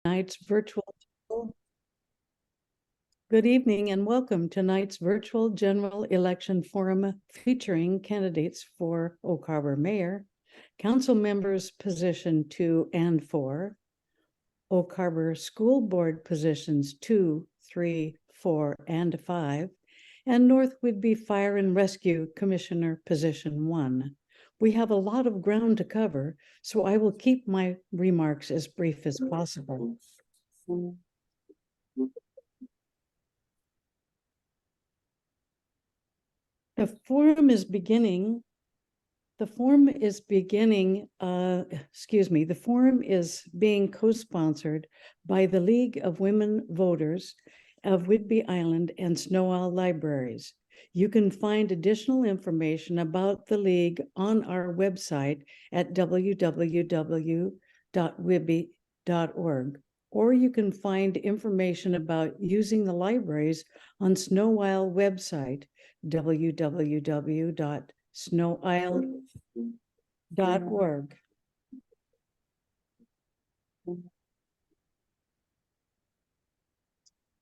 tonight's virtual. Good evening and welcome to tonight's virtual general election forum featuring candidates for Oak Harbor Mayor, Council Members Position 2 and 4, Oak Harbor School Board Positions 2, 3, 4, and 5, and North Whidbey Fire and Rescue Commissioner Position 1. We have a lot of ground to cover, so I will keep my remarks as brief as possible. The forum is being co-sponsored by the League of Women Voters of Whidbey Island and Snow Owl Libraries. You can find additional information about the League on our website at www.whidbey.org, or you can find information about using the libraries on Snow Owl website, www.snowisle.org.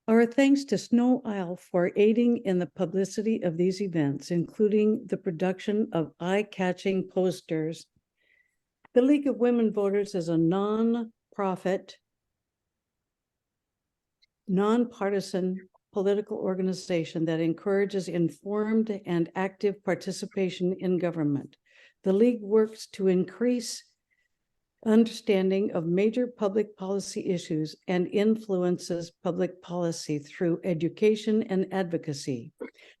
Our thanks to Snow Owl for aiding in the publicity of these events, including the production of eye-catching posters. The League of Women Voters is a non-profit, nonpartisan political organization that encourages informed and active participation in government. The League works to increase understanding of major public policy issues and influences public policy through education and advocacy.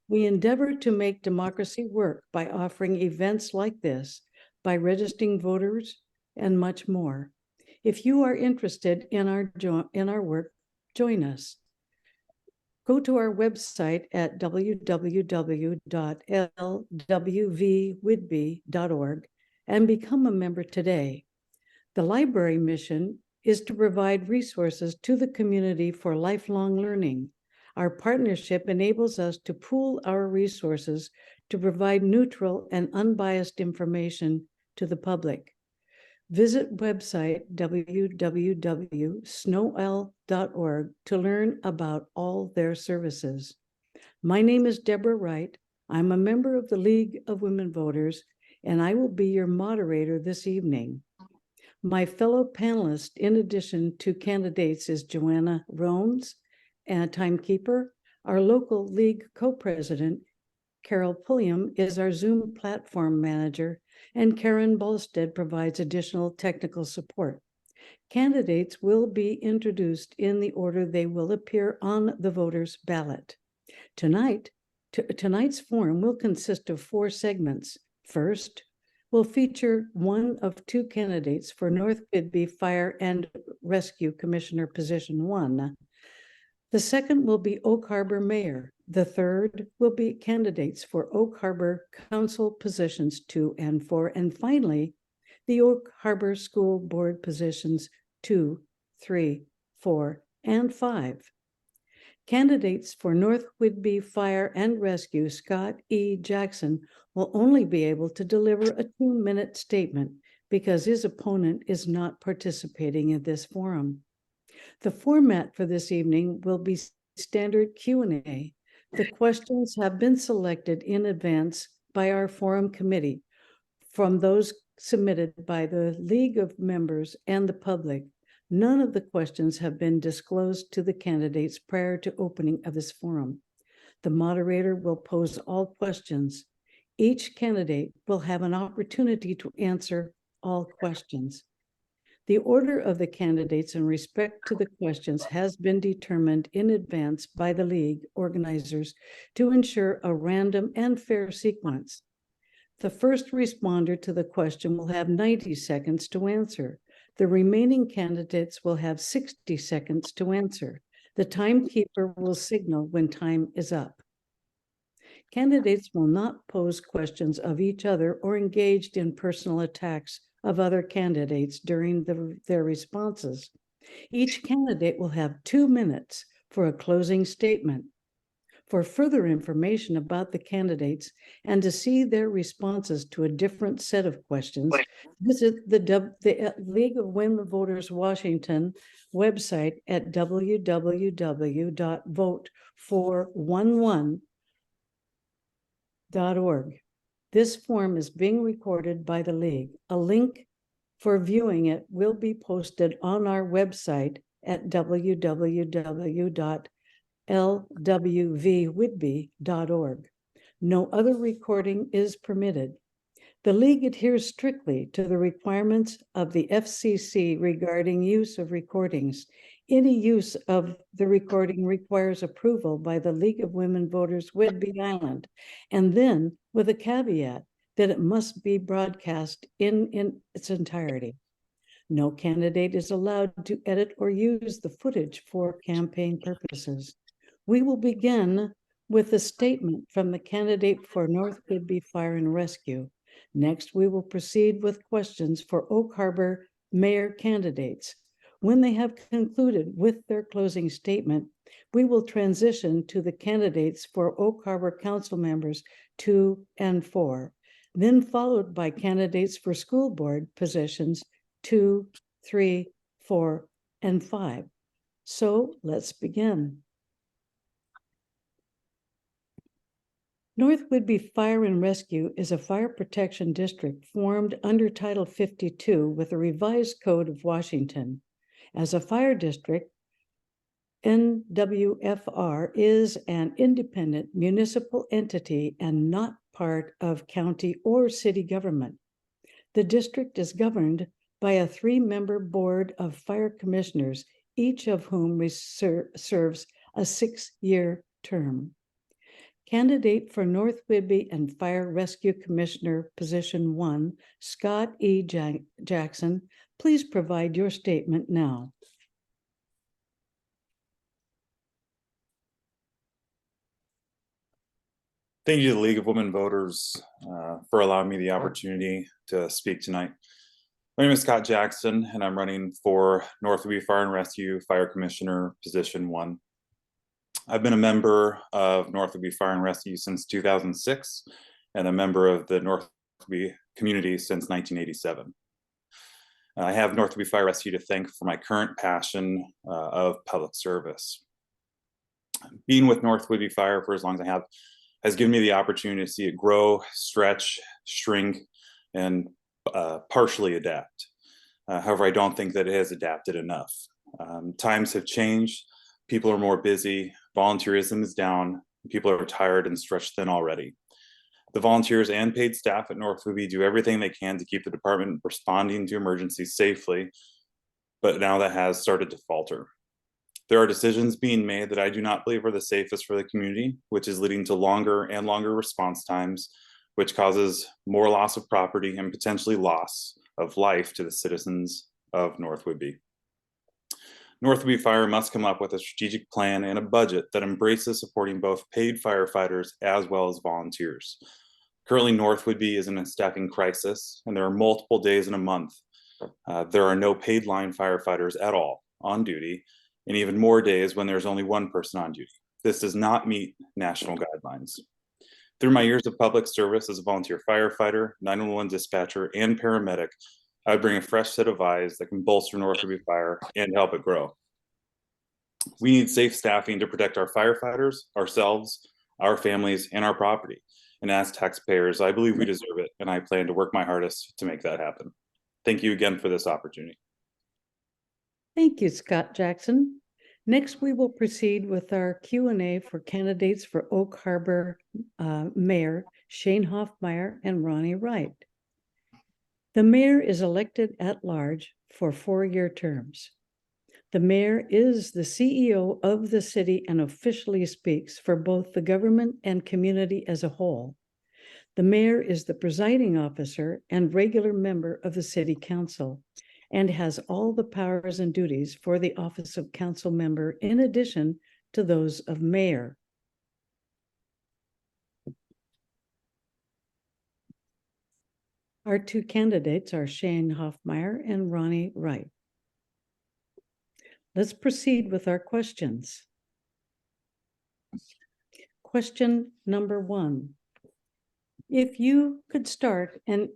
We endeavor to make democracy work by offering events like this, by registering voters, and much more. If you are interested in our work, join us. Go to our website at www.lwvwhidbey.org and become a member today. The library mission is to provide resources to the community for lifelong learning. Our partnership enables us to pool our resources to provide neutral and unbiased information to the public. Visit website www.snowl.org to learn about all their services. My name is Deborah Wright. I'm a member of the League of Women Voters, and I will be your moderator this evening. My fellow panelist, in addition to candidates, is Joanna Rones, a timekeeper. Our local League co-president, Carol Pulliam, is our Zoom platform manager, and Karen Bolstead provides additional technical support. Candidates will be introduced in the order they will appear on the voters' ballot. Tonight's forum will consist of 4 segments. First, we'll feature one of 2 candidates for North Whidbey Fire and Rescue Commissioner Position 1. The second will be Oak Harbor Mayor. The third will be candidates for Oak Harbor Council Positions 2 and 4. And finally, the Oak Harbor School Board Positions 2, 3, 4, and 5. Candidates for North Whidbey Fire and Rescue, Scott E. Jackson, will only be able to deliver a 2-minute statement because his opponent is not participating in this forum. The format for this evening will be standard Q&A. The questions have been selected in advance by our forum committee from those submitted by the League of Members and the public. None of the questions have been disclosed to the candidates prior to opening of this forum. The moderator will pose all questions. Each candidate will have an opportunity to answer all questions. The order of the candidates in respect to the questions has been determined in advance by the League organizers to ensure a random and fair sequence. The first responder to the question will have 90 seconds to answer. The remaining candidates will have 60 seconds to answer. The timekeeper will signal when time is up. Candidates will not pose questions of each other or engaged in personal attacks of other candidates during their responses. Each candidate will have 2 minutes for a closing statement. For further information about the candidates and to see their responses to a different set of questions, visit the League of Women Voters Washington website at www.vote411.org. This form is being recorded by the League. A link for viewing it will be posted on our website at www.LWV.Whidbey.org. No other recording is permitted. The League adheres strictly to the requirements of the FCC regarding use of recordings. Any use of the recording requires approval by the League of Women Voters Whidbey Island, and then with a caveat that it must be broadcast in its entirety. No candidate is allowed to edit or use the footage for campaign purposes. We will begin with a statement from the candidate for North Whidbey Fire and Rescue. Next, we will proceed with questions for Oak Harbor mayor candidates. When they have concluded with their closing statement, we will transition to the candidates for Oak Harbor council members 2 and 4, then followed by candidates for school board positions 2, 3, 4, and 5. So let's begin. North Whidbey Fire and Rescue is a fire protection district formed under Title 52 with a revised Code of Washington. As a fire district, NWFR is an independent municipal entity and not part of county or city government. The district is governed by a 3-member board of fire commissioners, each of whom serves a 6-year term. Candidate for North Whidbey and Fire Rescue Commissioner, Position 1, Scott E. Jackson, please provide your statement now. Thank you to the League of Women Voters for allowing me the opportunity to speak tonight. My name is Scott Jackson, and I'm running for North Whidbey Fire and Rescue Fire Commissioner, Position 1. I've been a member of North Whidbey Fire and Rescue since 2006, and a member of the North Whidbey community since 1987. I have North Whidbey Fire Rescue to thank for my current passion of public service. Being with North Whidbey Fire for as long as I have has given me the opportunity to see it grow, stretch, shrink, and partially adapt. However, I don't think that it has adapted enough. Times have changed. People are more busy. Volunteerism is down. People are tired and stretched thin already. The volunteers and paid staff at North Whidbey do everything they can to keep the department responding to emergencies safely, but now that has started to falter. There are decisions being made that I do not believe are the safest for the community, which is leading to longer and longer response times, which causes more loss of property and potentially loss of life to the citizens of North Whidbey. North Whidbey Fire must come up with a strategic plan and a budget that embraces supporting both paid firefighters as well as volunteers. Currently, North Whidbey is in a staffing crisis, and there are multiple days in a month. There are no paid line firefighters at all on duty, and even more days when there's only one person on duty. This does not meet national guidelines. Through my years of public service as a volunteer firefighter, 911 dispatcher, and paramedic, I would bring a fresh set of eyes that can bolster North Whidbey Fire and help it grow. We need safe staffing to protect our firefighters, ourselves, our families, and our property. And as taxpayers, I believe we deserve it, and I plan to work my hardest to make that happen. Thank you again for this opportunity. Thank you, Scott Jackson. Next, we will proceed with our Q&A for candidates for Oak Harbor Mayor Shane Hoffmeyer and Ronnie Wright. The mayor is elected at large for 4-year terms. The mayor is the CEO of the city and officially speaks for both the government and community as a whole. The mayor is the presiding officer and regular member of the city council and has all the powers and duties for the office of council member in addition to those of mayor. Our 2 candidates are Shane Hoffmeyer and Ronnie Wright. Let's proceed with our questions. question number 1. If you could start an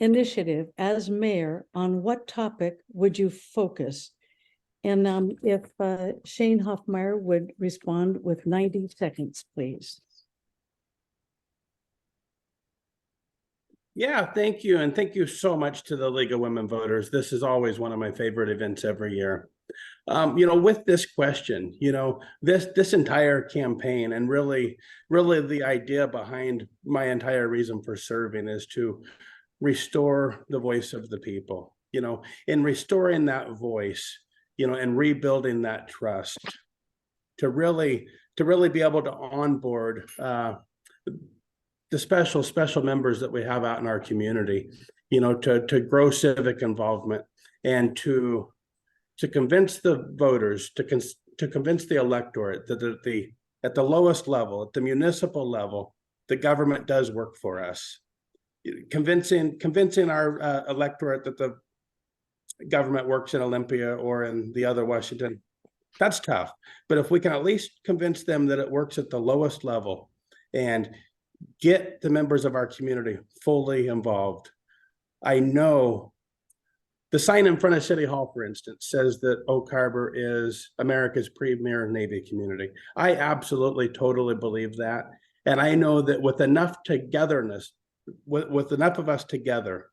initiative as mayor, on what topic would you focus? And if Shane Hoffmeyer would respond with 90 seconds, please. Yeah, thank you. And thank you so much to the League of Women Voters. This is always one of my favorite events every year. With this question, this entire campaign, and really the idea behind my entire reason for serving is to restore the voice of the people, in restoring that voice, and rebuilding that trust to really be able to onboard the special members that we have out in our community, to grow civic involvement and to convince the voters, to convince the electorate that at the lowest level, at the municipal level, the government does work for us. Convincing our electorate that the government works in Olympia or in the other Washington, that's tough. But if we can at least convince them that it works at the lowest level and get the members of our community fully involved. I know the sign in front of City Hall, for instance, says that Oak Harbor is America's premier Navy community. I absolutely, totally believe that. And I know that with enough togetherness, with enough of us together,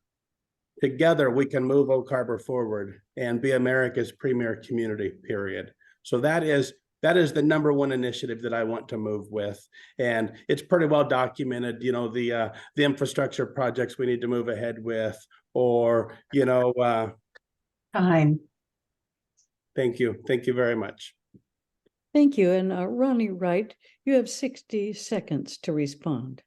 we can move Oak Harbor forward and be America's premier community, period. So that is the number one initiative that I want to move with. And it's pretty well documented, the infrastructure projects we need to move ahead with, or, Time. Thank you. Thank you very much. Thank you. And Ronnie Wright, you have 60 seconds to respond.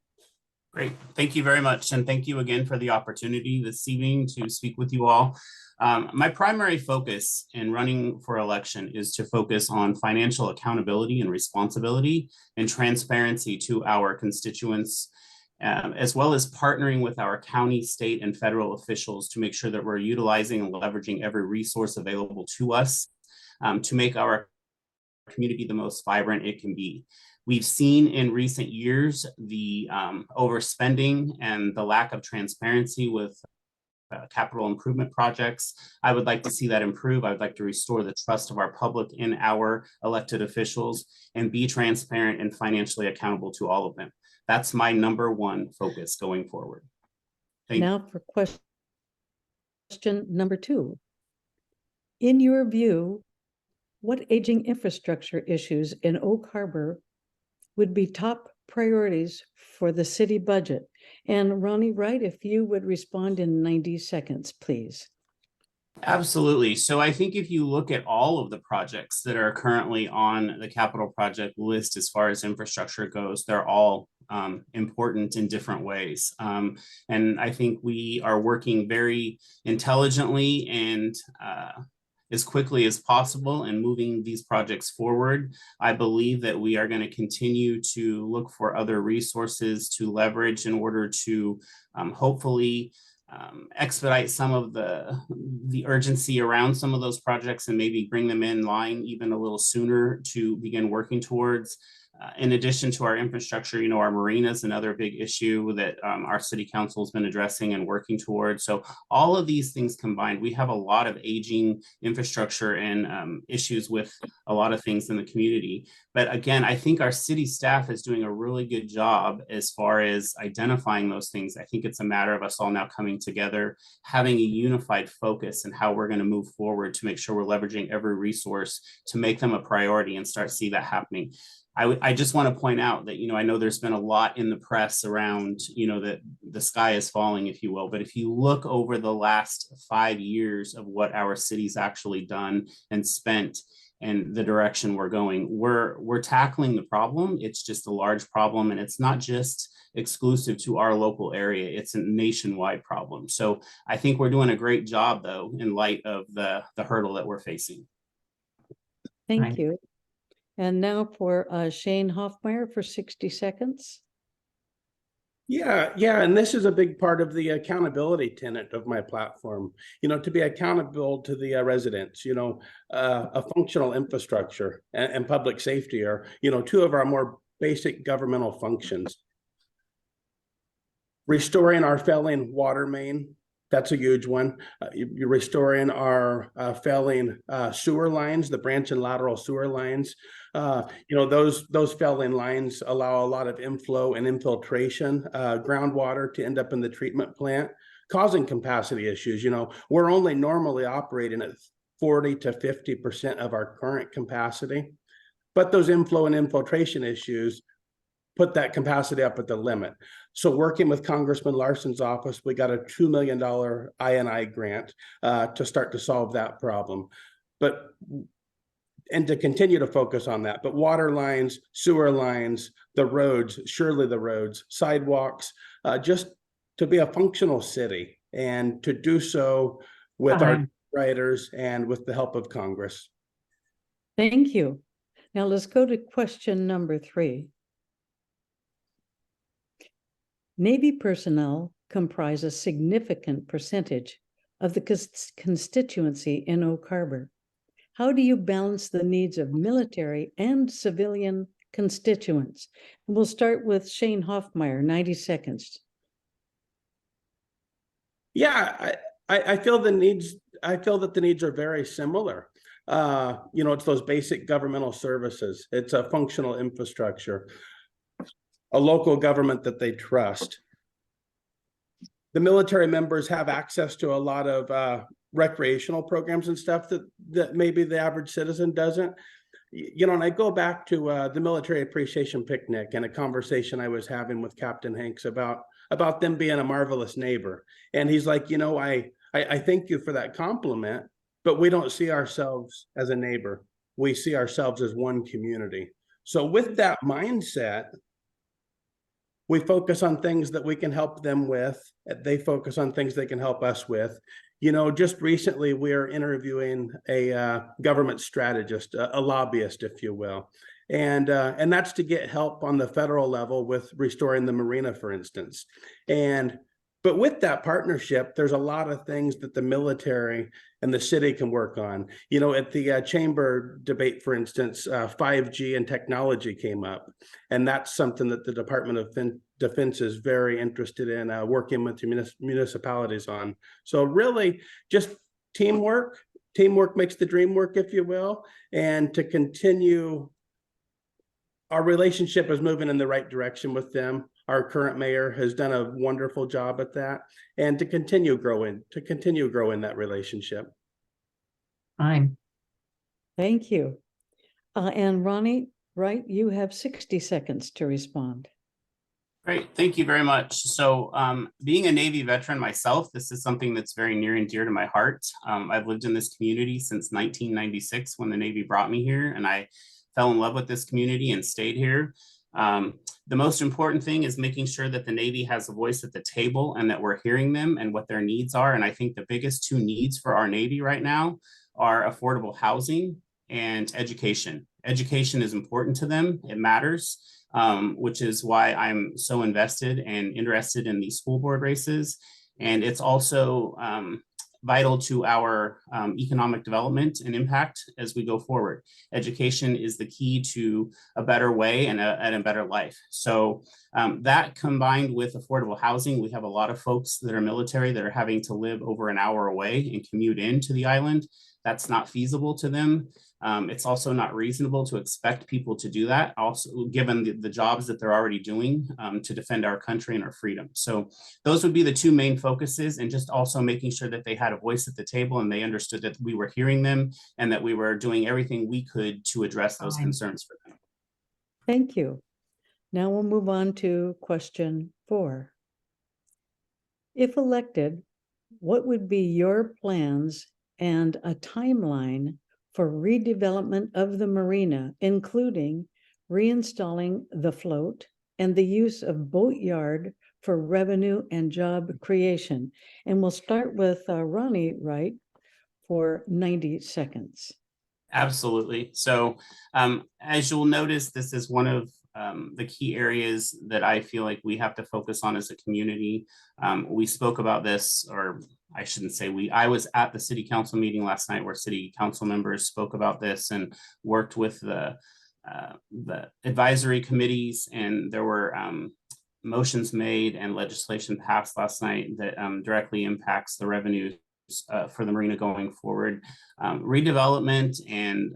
Great. Thank you very much. And thank you again for the opportunity this evening to speak with you all. My primary focus in running for election is to focus on financial accountability and responsibility and transparency to our constituents, as well as partnering with our county, state, and federal officials to make sure that we're utilizing and leveraging every resource available to us to make our community the most vibrant it can be. We've seen in recent years the overspending and the lack of transparency with capital improvement projects. I would like to see that improve. I would like to restore the trust of our public in our elected officials and be transparent and financially accountable to all of them. That's my number one focus going forward. Thank you. Now for question number 2. In your view, what aging infrastructure issues in Oak Harbor would be top priorities for the city budget? And Ronnie Wright, if you would respond in 90 seconds, please. Absolutely. So I think if you look at all of the projects that are currently on the capital project list as far as infrastructure goes, they're all important in different ways. And I think we are working very intelligently and as quickly as possible and moving these projects forward. I believe that we are going to continue to look for other resources to leverage in order to hopefully expedite some of the urgency around some of those projects and maybe bring them in line even a little sooner to begin working towards. In addition to our infrastructure, our marina is another big issue that our city council has been addressing and working towards. So all of these things combined, we have a lot of aging infrastructure and issues with a lot of things in the community. But again, I think our city staff is doing a really good job as far as identifying those things. I think it's a matter of us all now coming together, having a unified focus and how we're going to move forward to make sure we're leveraging every resource to make them a priority and start see that happening. I just want to point out that, I know there's been a lot in the press around, that the sky is falling, if you will. But if you look over the last 5 years of what our city's actually done and spent and the direction we're going, we're tackling the problem. It's just a large problem. And it's not just exclusive to our local area. It's a nationwide problem. So I think we're doing a great job, though, in light of the hurdle that we're facing. Thank you. And now for Shane Hoffmeyer for 60 seconds. Yeah. And this is a big part of the accountability tenet of my platform, to be accountable to the residents, a functional infrastructure and public safety are, two of our more basic governmental functions. Restoring our failing water main, that's a huge one. You're restoring our failing sewer lines, the branch and lateral sewer lines. Those failing lines allow a lot of inflow and infiltration, groundwater to end up in the treatment plant, causing capacity issues. We're only normally operating at 40 to 50% of our current capacity, but those inflow and infiltration issues put that capacity up at the limit. So working with Congressman Larson's office, we got a $2 million I&I grant to start to solve that problem. And to continue to focus on that. But water lines, sewer lines, the roads, surely the roads, sidewalks, just to be a functional city and to do so with our writers and with the help of Congress. Thank you. Now let's go to question number 3. Navy personnel comprise a significant percentage of the constituency in Oak Harbor. How do you balance the needs of military and civilian constituents? And we'll start with Shane Hoffmeyer, 90 seconds. Yeah, I feel that the needs are very similar. It's those basic governmental services. It's a functional infrastructure, a local government that they trust. The military members have access to a lot of recreational programs and stuff that maybe the average citizen doesn't. And I go back to the military appreciation picnic and a conversation I was having with Captain Hanks about them being a marvelous neighbor. And he's like, I thank you for that compliment, but we don't see ourselves as a neighbor. We see ourselves as one community. So with that mindset, we focus on things that we can help them with. They focus on things they can help us with. Just recently, we're interviewing a government strategist, a lobbyist, if you will. And that's to get help on the federal level with restoring the marina, for instance. But with that partnership, there's a lot of things that the military and the city can work on. At the chamber debate, for instance, 5G and technology came up. And that's something that the Department of Defense is very interested in working with the municipalities on. So really just teamwork. Teamwork makes the dream work, if you will. And to continue, our relationship is moving in the right direction with them. Our current mayor has done a wonderful job at that, and to continue growing that relationship. Fine. Thank you. And Ronnie, Wright, you have 60 seconds to respond. Great, thank you very much. So being a Navy veteran myself, this is something that's very near and dear to my heart. I've lived in this community since 1996 when the Navy brought me here, and I fell in love with this community and stayed here. The most important thing is making sure that the Navy has a voice at the table and that we're hearing them and what their needs are. And I think the biggest 2 needs for our Navy right now are affordable housing and education. Education is important to them. It matters, which is why I'm so invested and interested in these school board races. And it's also vital to our economic development and impact as we go forward. Education is the key to a better way and a better life. So that combined with affordable housing, we have a lot of folks that are military that are having to live over an hour away and commute into the island. That's not feasible to them. It's also not reasonable to expect people to do that, also given the jobs that they're already doing to defend our country and our freedom. So those would be the 2 main focuses, and just also making sure that they had a voice at the table and they understood that we were hearing them and that we were doing everything we could to address those concerns for them. Thank you. Now we'll move on to question 4. If elected, what would be your plans and a timeline for redevelopment of the marina, including reinstalling the float and the use of boatyard for revenue and job creation? And we'll start with Ronnie Wright for 90 seconds. Absolutely. So as you'll notice, this is one of the key areas that I feel like we have to focus on as a community. We spoke about this, or I shouldn't say we, I was at the city council meeting last night where city council members spoke about this and worked with the the advisory committees, and there were motions made and legislation passed last night that directly impacts the revenues for the marina going forward. Redevelopment and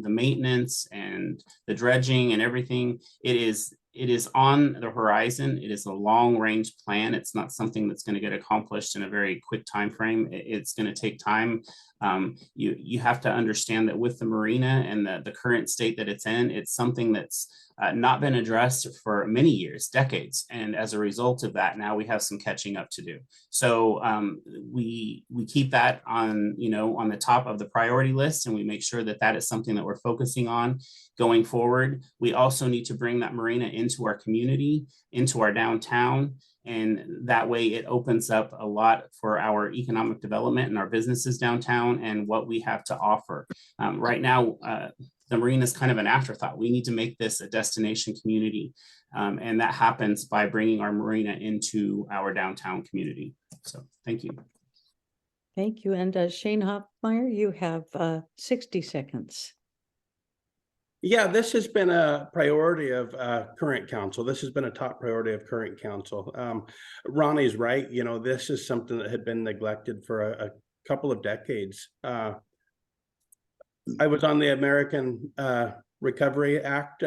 the maintenance and the dredging and everything, it is on the horizon. It is a long range plan. It's not something that's going to get accomplished in a very quick time frame. It's going to take time. You have to understand that with the marina and the current state that it's in, it's something that's not been addressed for many years, decades. And as a result of that, now we have some catching up to do. So we keep that on, on the top of the priority list, and we make sure that that is something that we're focusing on going forward. We also need to bring that marina into our community, into our downtown. And that way it opens up a lot for our economic development and our businesses downtown and what we have to offer. Right now, the marina is kind of an afterthought. We need to make this a destination community. And that happens by bringing our marina into our downtown community. So thank you. Thank you. And Shane Hoffmeyer, you have 60 seconds. Yeah, this has been a priority of current council. This has been a top priority of current council. Ronnie's right. This is something that had been neglected for a couple of decades. I was on the American Recovery Act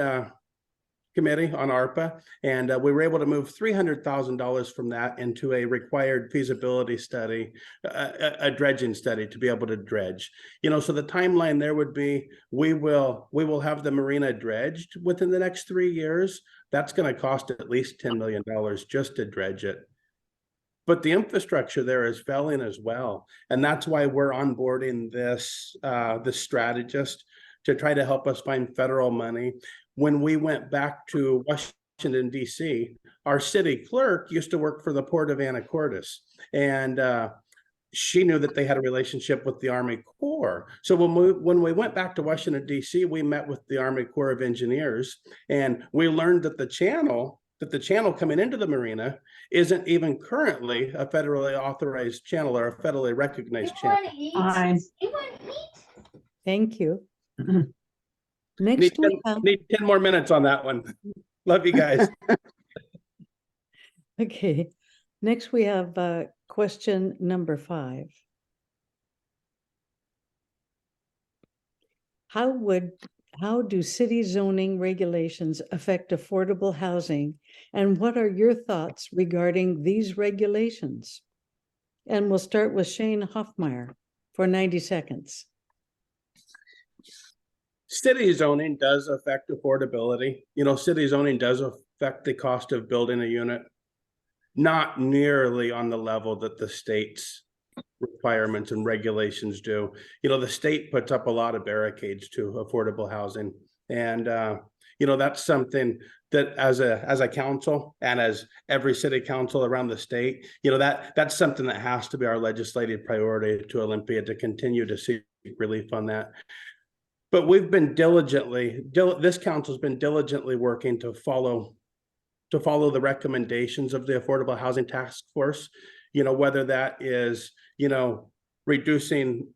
committee on ARPA, and we were able to move $300,000 from that into a required feasibility study, a dredging study to be able to dredge. So the timeline there would be, we will have the marina dredged within the next 3 years. That's going to cost at least $10 million just to dredge it. But the infrastructure there is failing as well. And that's why we're onboarding this strategist to try to help us find federal money. When we went back to Washington, D.C., our city clerk used to work for the Port of Anacortes. And she knew that they had a relationship with the Army Corps. So when we went back to Washington, D.C., we met with the Army Corps of Engineers. And we learned that the channel coming into the marina isn't even currently a federally authorized channel or a federally recognized channel. Thank you. Need 10 more minutes on that one. Love you guys. Okay. Next, we have question number 5. How do city zoning regulations affect affordable housing, and what are your thoughts regarding these regulations? And we'll start with Shane Hoffmeyer for 90 seconds. City zoning does affect affordability. City zoning does affect the cost of building a unit, not nearly on the level that the state's requirements and regulations do. The state puts up a lot of barricades to affordable housing. And, that's something that as a council and as every city council around the state, that's something that has to be our legislative priority to Olympia, to continue to seek relief on that. But we've been this council's been diligently working to follow the recommendations of the Affordable Housing Task Force, whether that is, reducing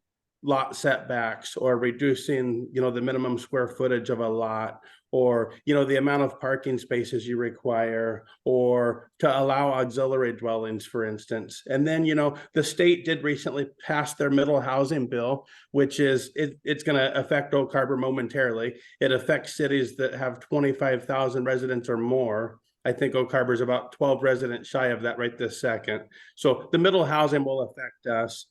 lot setbacks or reducing, the minimum square footage of a lot, or, the amount of parking spaces you require, or to allow auxiliary dwellings, for instance. And then, the state did recently pass their middle housing bill, which is, it's going to affect Oak Harbor momentarily. It affects cities that have 25,000 residents or more. I think Oak Harbor is about 12 residents shy of that right this second. So the middle housing will affect us.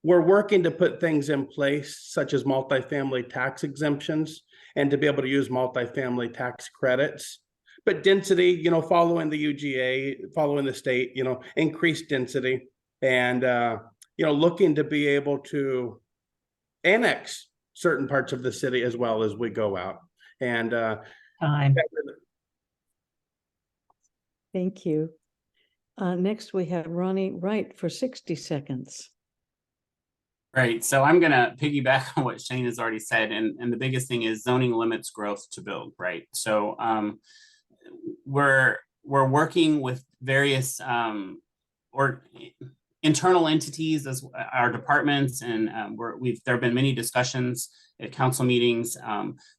We're working to put things in place such as multifamily tax exemptions and to be able to use multifamily tax credits. But density, following the UGA, following the state, increased density, and, looking to be able to annex certain parts of the city as well as we go out. And Time. Thank you. Next, we have Ronnie Wright for 60 seconds. Right. So I'm going to piggyback on what Shane has already said. And the biggest thing is zoning limits growth to build. Right. So we're working with various or internal entities as our departments, and there have been many discussions at council meetings.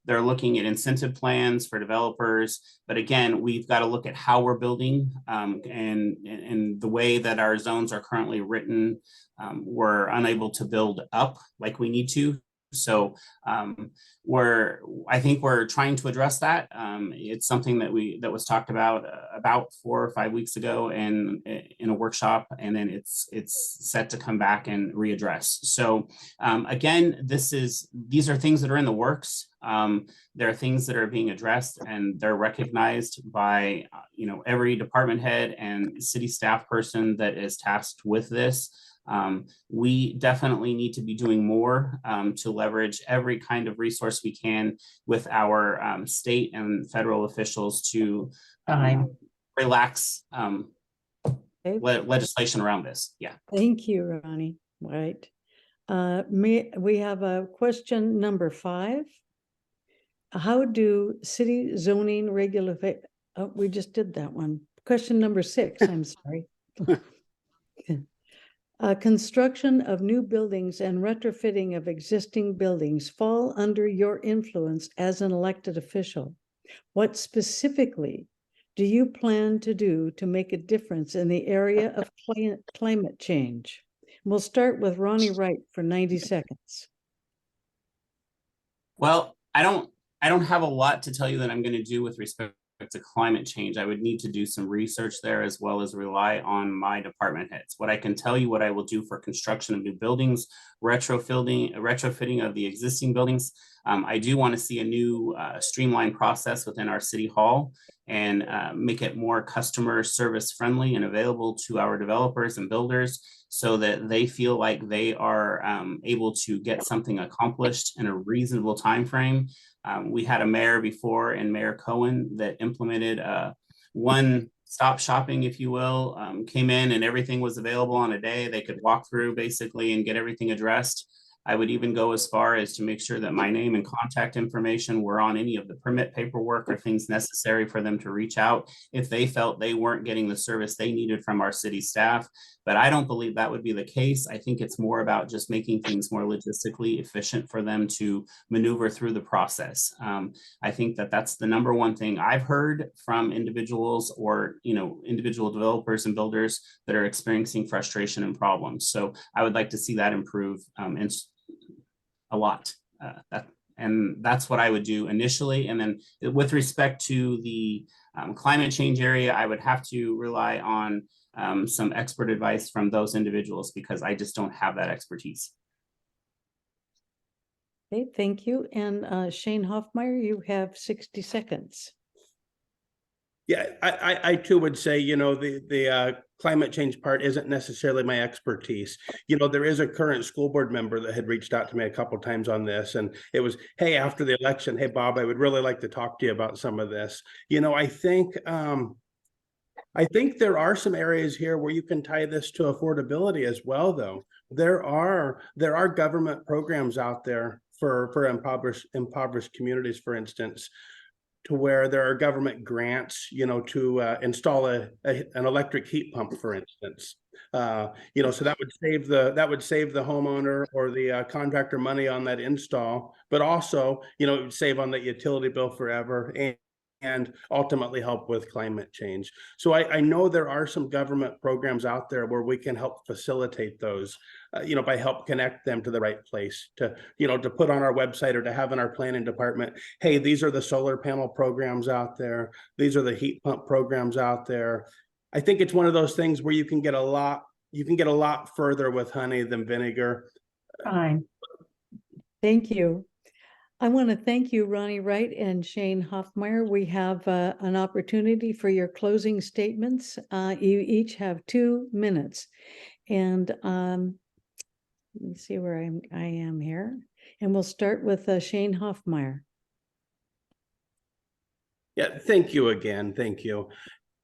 They're looking at incentive plans for developers. But again, we've got to look at how we're building and the way that our zones are currently written. We're unable to build up like we need to. So I think we're trying to address that. It's something that was talked about 4 or 5 weeks ago in a workshop, and then it's set to come back and readdress. So again, these are things that are in the works. There are things that are being addressed, and they're recognized by every department head and city staff person that is tasked with this. We definitely need to be doing more to leverage every kind of resource we can with our state and federal officials to relax legislation around this. Yeah. Thank you, Ronnie. Right. We have a question number 5. How do city zoning regulate? Oh, we just did that one. Question number 6, I'm sorry. Construction of new buildings and retrofitting of existing buildings fall under your influence as an elected official. What specifically do you plan to do to make a difference in the area of climate change? We'll start with Ronnie Wright for 90 seconds. Well, I don't have a lot to tell you that I'm going to do with respect to climate change. I would need to do some research there, as well as rely on my department heads. What I can tell you, what I will do for construction of new buildings, retrofitting of the existing buildings. I do want to see a new streamlined process within our city hall and make it more customer service friendly and available to our developers and builders, so that they feel like they are able to get something accomplished in a reasonable time frame. We had a mayor before, and Mayor Cohen, that implemented one-stop shopping, if you will, came in and everything was available on a day. They could walk through basically and get everything addressed. I would even go as far as to make sure that my name and contact information were on any of the permit paperwork or things necessary for them to reach out if they felt they weren't getting the service they needed from our city staff. But I don't believe that would be the case. I think it's more about just making things more logistically efficient for them to maneuver through the process. I think that that's the number one thing I've heard from individuals or individual developers and builders that are experiencing frustration and problems. So I would like to see that improve a lot. And that's what I would do initially. And then with respect to the climate change area, I would have to rely on some expert advice from those individuals, because I just don't have that expertise. Okay, thank you. And Shane Hoffmeyer, you have 60 seconds. Yeah, I too would say, the climate change part isn't necessarily my expertise. There is a current school board member that had reached out to me a couple of times on this, and it was, hey, after the election, hey, Bob, I would really like to talk to you about some of this. I think there are some areas here where you can tie this to affordability as well, though. There are government programs out there for impoverished communities, for instance, to where there are government grants, to install an electric heat pump, for instance. So that would save the homeowner or the contractor money on that install, but also, it would save on that utility bill forever and ultimately help with climate change. So I know there are some government programs out there where we can help facilitate those, by help connect them to the right place, to put on our website or to have in our planning department, hey, these are the solar panel programs out there. These are the heat pump programs out there. I think it's one of those things where you can get a lot further with honey than vinegar. Fine. Thank you. I want to thank you, Ronnie Wright and Shane Hoffmeyer. We have an opportunity for your closing statements. You each have 2 minutes. And let me see where I am here. And we'll start with Shane Hoffmeyer. Yeah, thank you again. Thank you.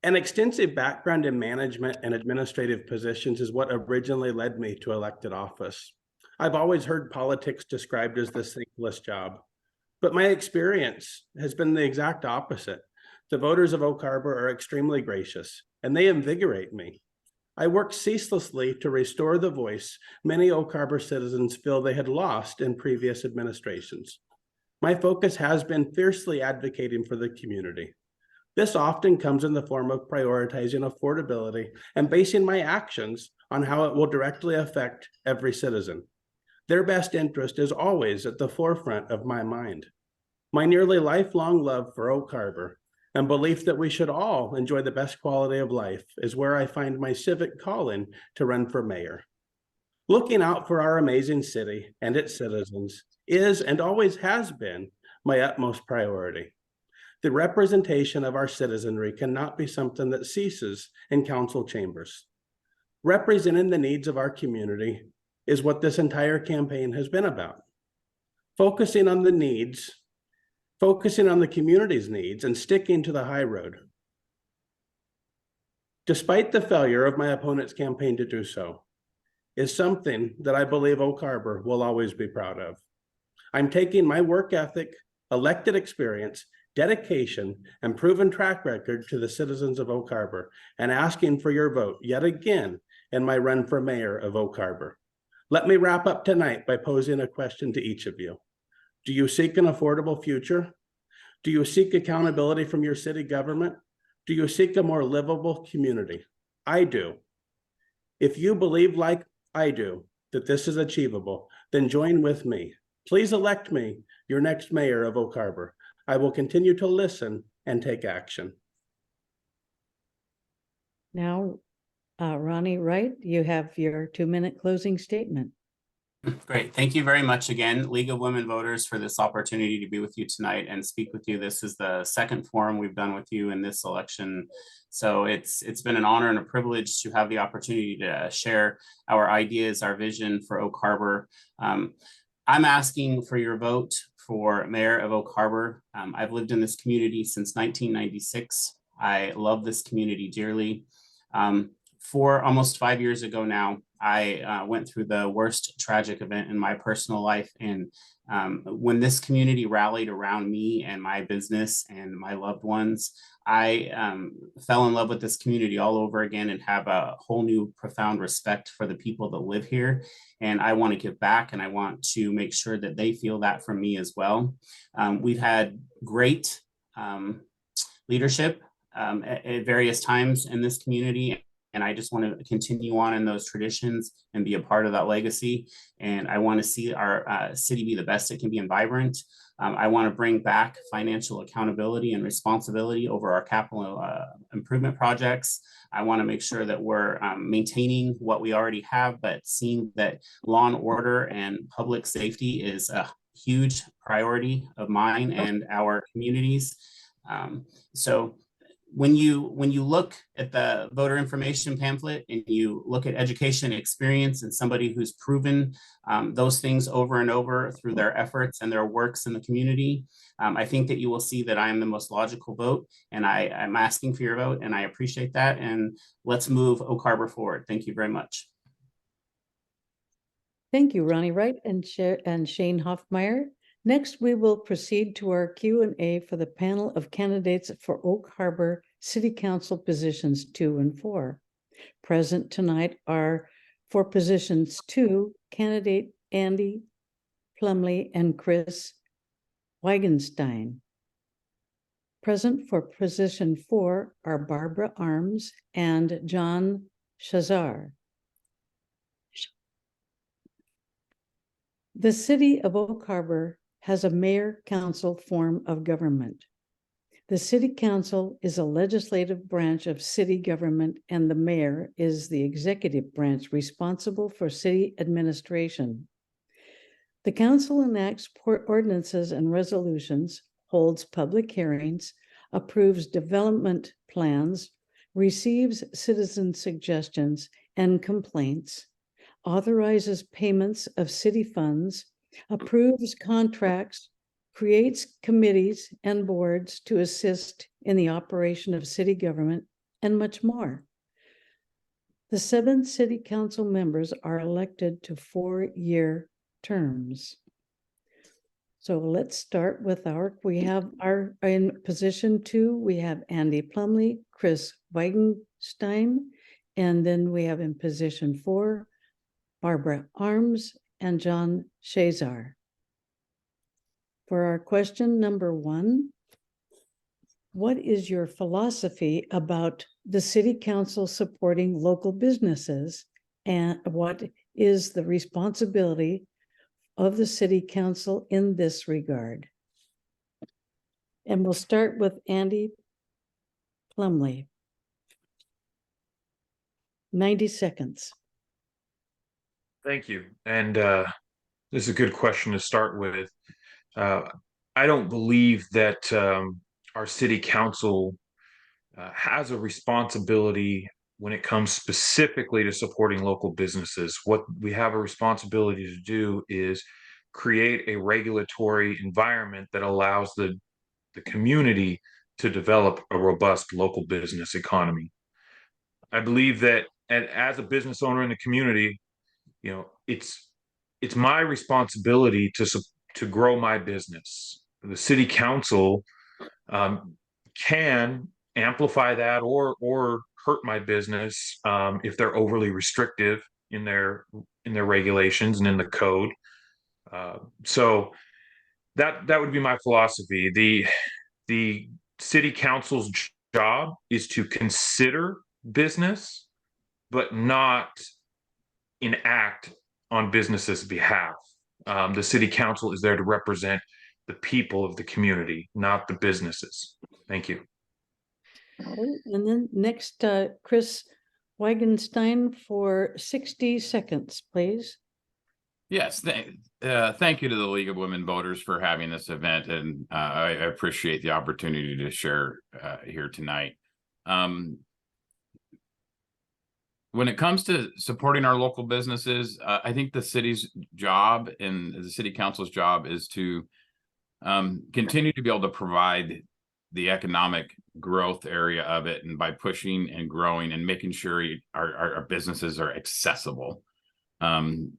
An extensive background in management and administrative positions is what originally led me to elected office. I've always heard politics described as the thankless job, but my experience has been the exact opposite. The voters of Oak Harbor are extremely gracious, and they invigorate me. I worked ceaselessly to restore the voice many Oak Harbor citizens feel they had lost in previous administrations. My focus has been fiercely advocating for the community. This often comes in the form of prioritizing affordability and basing my actions on how it will directly affect every citizen. Their best interest is always at the forefront of my mind. My nearly lifelong love for Oak Harbor and belief that we should all enjoy the best quality of life is where I find my civic calling to run for mayor. Looking out for our amazing city and its citizens is and always has been my utmost priority. The representation of our citizenry cannot be something that ceases in council chambers. Representing the needs of our community is what this entire campaign has been about. Focusing on the community's needs and sticking to the high road. Despite the failure of my opponent's campaign to do so, is something that I believe Oak Harbor will always be proud of. I'm taking my work ethic, elected experience, dedication, and proven track record to the citizens of Oak Harbor and asking for your vote yet again in my run for mayor of Oak Harbor. Let me wrap up tonight by posing a question to each of you. Do you seek an affordable future? Do you seek accountability from your city government? Do you seek a more livable community? I do. If you believe like I do that this is achievable, then join with me. Please elect me your next mayor of Oak Harbor. I will continue to listen and take action. Now, Ronnie Wright, you have your 2-minute closing statement. Great. Thank you very much again, League of Women Voters, for this opportunity to be with you tonight and speak with you. This is the second forum we've done with you in this election. So it's been an honor and a privilege to have the opportunity to share our ideas, our vision for Oak Harbor. I'm asking for your vote for mayor of Oak Harbor. I've lived in this community since 1996. I love this community dearly. 5 years ago now, I went through the worst tragic event in my personal life. And when this community rallied around me and my business and my loved ones, I fell in love with this community all over again and have a whole new profound respect for the people that live here. And I want to give back, and I want to make sure that they feel that from me as well. We've had great leadership at various times in this community. And I just want to continue on in those traditions and be a part of that legacy. And I want to see our city be the best it can be and vibrant. I want to bring back financial accountability and responsibility over our capital improvement projects. I want to make sure that we're maintaining what we already have, but seeing that law and order and public safety is a huge priority of mine and our communities. So when you look at the voter information pamphlet and you look at education experience and somebody who's proven those things over and over through their efforts and their works in the community, I think that you will see that I am the most logical vote, and I'm asking for your vote, and I appreciate that. And let's move Oak Harbor forward. Thank you very much. Thank you, Ronnie Wright and Shane Hoffmeyer. Next, we will proceed to our Q&A for the panel of candidates for Oak Harbor City Council positions 2 and 4. Present tonight are for positions 2, candidate Andy Plumley and Chris Weigenstein. Present for position 4 are Barbara Arms and John Shazar. The city of Oak Harbor has a mayor-council form of government. The city council is a legislative branch of city government, and the mayor is the executive branch responsible for city administration. The council enacts ordinances and resolutions, holds public hearings, approves development plans, receives citizen suggestions and complaints, authorizes payments of city funds, approves contracts, creates committees and boards to assist in the operation of city government, and much more. The 7 city council members are elected to 4-year terms. So let's start with in position 2, we have Andy Plumley, Chris Weigenstein, And then we have in position 4, Barbara Arms and John Shazar. For our question number 1, what is your philosophy about the city council supporting local businesses, and what is the responsibility of the city council in this regard? And we'll start with Andy Plumley. 90 seconds. Thank you. And this is a good question to start with. I don't believe that our city council has a responsibility when it comes specifically to supporting local businesses. What we have a responsibility to do is create a regulatory environment that allows the community to develop a robust local business economy. I believe that as a business owner in the community, you know, it's my responsibility to grow my business. The city council can amplify that or hurt my business if they're overly restrictive in their regulations and in the code. So that would be my philosophy. The city council's job is to consider business, but not enact on businesses' behalf. The city council is there to represent the people of the community, not the businesses. Thank you. And then next, Chris Wagenstein for 60 seconds, please. Yes, thank you to the League of Women Voters for having this event, and I appreciate the opportunity to share here tonight. When it comes to supporting our local businesses, I think the city's job and the city council's job is to continue to be able to provide the economic growth area of it, and by pushing and growing and making sure our businesses are accessible.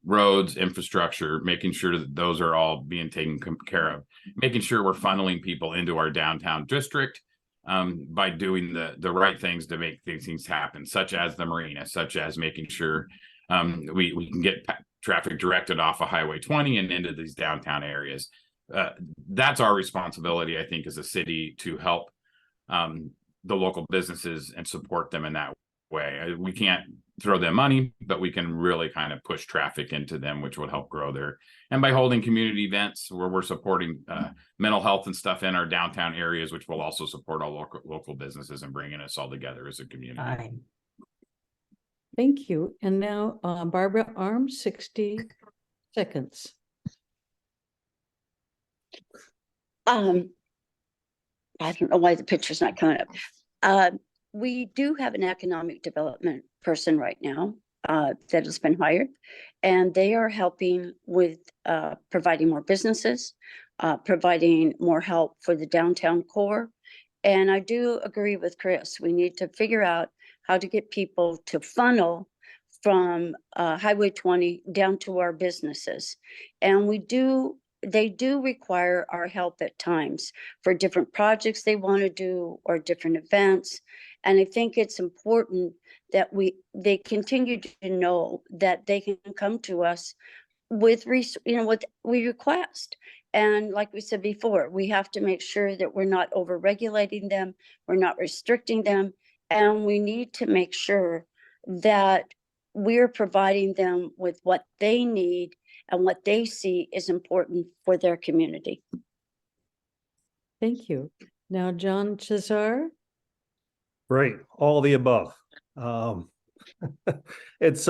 Roads, infrastructure, making sure that those are all being taken care of, making sure we're funneling people into our downtown district by doing the right things to make these things happen, such as the marina, such as making sure we can get traffic directed off of Highway 20 and into these downtown areas. That's our responsibility, I think, as a city, to help the local businesses and support them in that way. We can't throw them money, but we can really kind of push traffic into them, which would help grow there. And by holding community events where we're supporting mental health and stuff in our downtown areas, which will also support our local businesses and bringing us all together as a community. Aye. Thank you. And now Barbara Arms, 60 seconds. I don't know why the picture's not coming up. We do have an economic development person right now that has been hired, and they are helping with providing more businesses, providing more help for the downtown core. And I do agree with Chris. We need to figure out how to get people to funnel from Highway 20 down to our businesses. And they do require our help at times for different projects they want to do or different events. And I think it's important that they continue to know that they can come to us with what we request. And like we said before, we have to make sure that we're not over regulating them, we're not restricting them, and we need to make sure that we're providing them with what they need and what they see is important for their community. Thank you. Now, John Chazar. Great, all the above. It's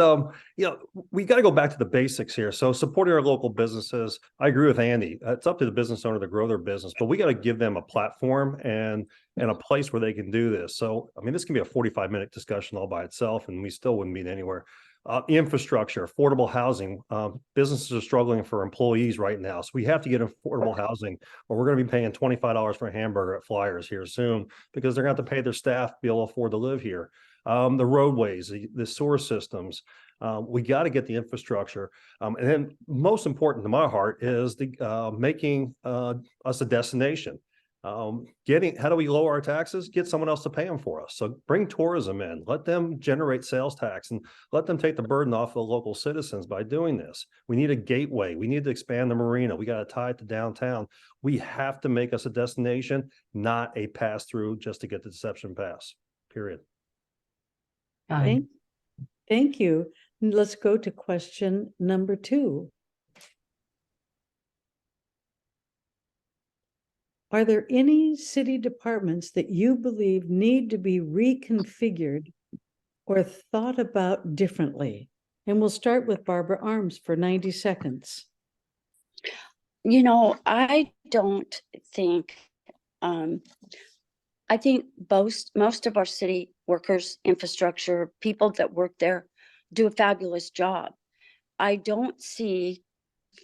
we got to go back to the basics here. So supporting our local businesses, I agree with Andy. It's up to the business owner to grow their business, but we got to give them a platform and a place where they can do this. So I mean, this can be a 45-minute discussion all by itself, and we still wouldn't meet anywhere. Infrastructure, affordable housing. Businesses are struggling for employees right now, so we have to get affordable housing, or we're going to be paying $25 for a hamburger at Flyers here soon, because they're going to have to pay their staff to be able to afford to live here. The roadways, the sewer systems. We got to get the infrastructure, and then most important to my heart is the making us a destination. How do we lower our taxes? Get someone else to pay them for us. So bring tourism in, let them generate sales tax and let them take the burden off the local citizens by doing this. We need a gateway. We need to expand the marina. We got to tie it to downtown. We have to make us a destination, not a pass through just to get the Deception Pass, period. Aye. Thank you. Let's go to question number 2. Are there any city departments that you believe need to be reconfigured or thought about differently? And we'll start with Barbara Arms for 90 seconds. You know, I don't think, I think most of our city workers, infrastructure, people that work there do a fabulous job. I don't see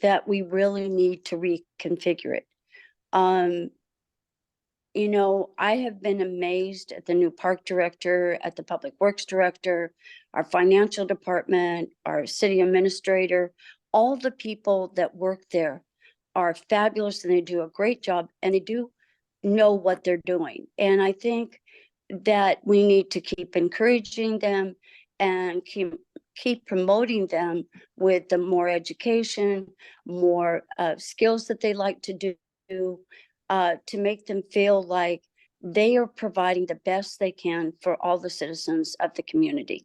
that we really need to reconfigure it. You know, I have been amazed at the new park director, at the public works director, our financial department, our city administrator. All the people that work there are fabulous and they do a great job and they do know what they're doing. And I think that we need to keep encouraging them and keep promoting them with the more education, more skills that they like to do, to make them feel like they are providing the best they can for all the citizens of the community.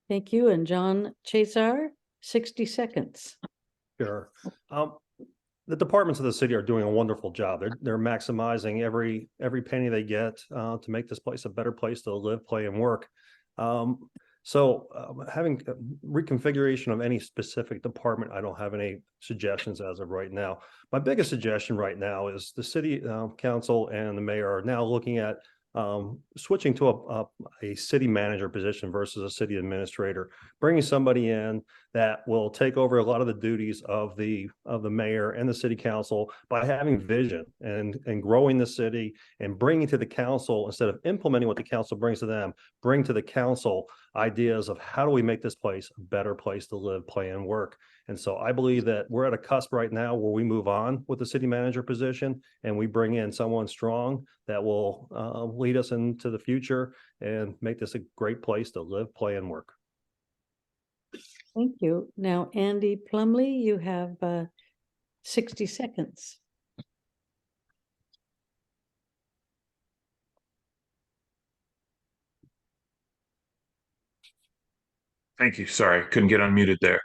Thank you. And John Chazar, 60 seconds. Sure. The departments of the city are doing a wonderful job. They're maximizing every penny they get to make this place a better place to live, play, and work. Having reconfiguration of any specific department, I don't have any suggestions as of right now. My biggest suggestion right now is the city council and the mayor are now looking at switching to a city manager position versus a city administrator, bringing somebody in that will take over a lot of the duties of the mayor and the city council by having vision and growing the city and bringing to the council, instead of implementing what the council brings to them, bring to the council ideas of how do we make this place a better place to live, play, and work. And so I believe that we're at a cusp right now where we move on with the city manager position and we bring in someone strong that will lead us into the future and make this a great place to live, play, and work. Thank you. Now, Andy Plumley, you have 60 seconds. Thank you. Sorry, couldn't get unmuted there.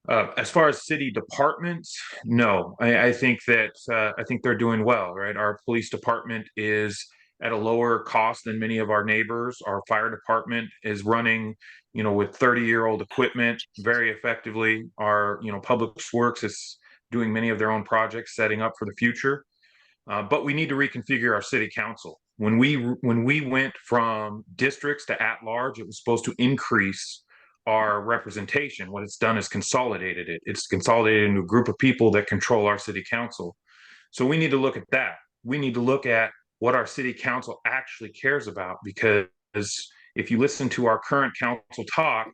As far as city departments, no, I think that I think they're doing well, right? Our police department is at a lower cost than many of our neighbors. Our fire department is running, with 30-year-old equipment very effectively. Our, public works is doing many of their own projects, setting up for the future. But we need to reconfigure our city council. When we went from districts to at-large, it was supposed to increase our representation. What it's done is consolidated it. It's consolidated into a group of people that control our city council. So we need to look at that. We need to look at what our city council actually cares about, because if you listen to our current council talk,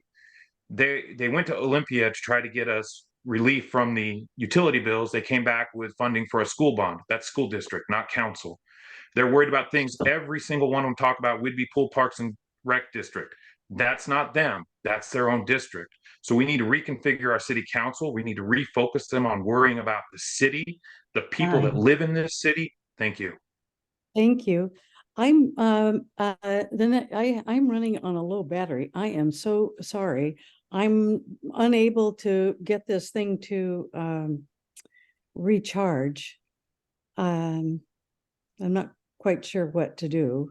they went to Olympia to try to get us relief from the utility bills. They came back with funding for a school bond. That's school district, not council. They're worried about things. Every single one of them talk about Whidbey Pool Parks and Rec District. That's not them. That's their own district. So we need to reconfigure our city council. We need to refocus them on worrying about the city, the people that live in this city. Thank you. Thank you. I'm running on a low battery. I am so sorry. I'm unable to get this thing to recharge. I'm not quite sure what to do.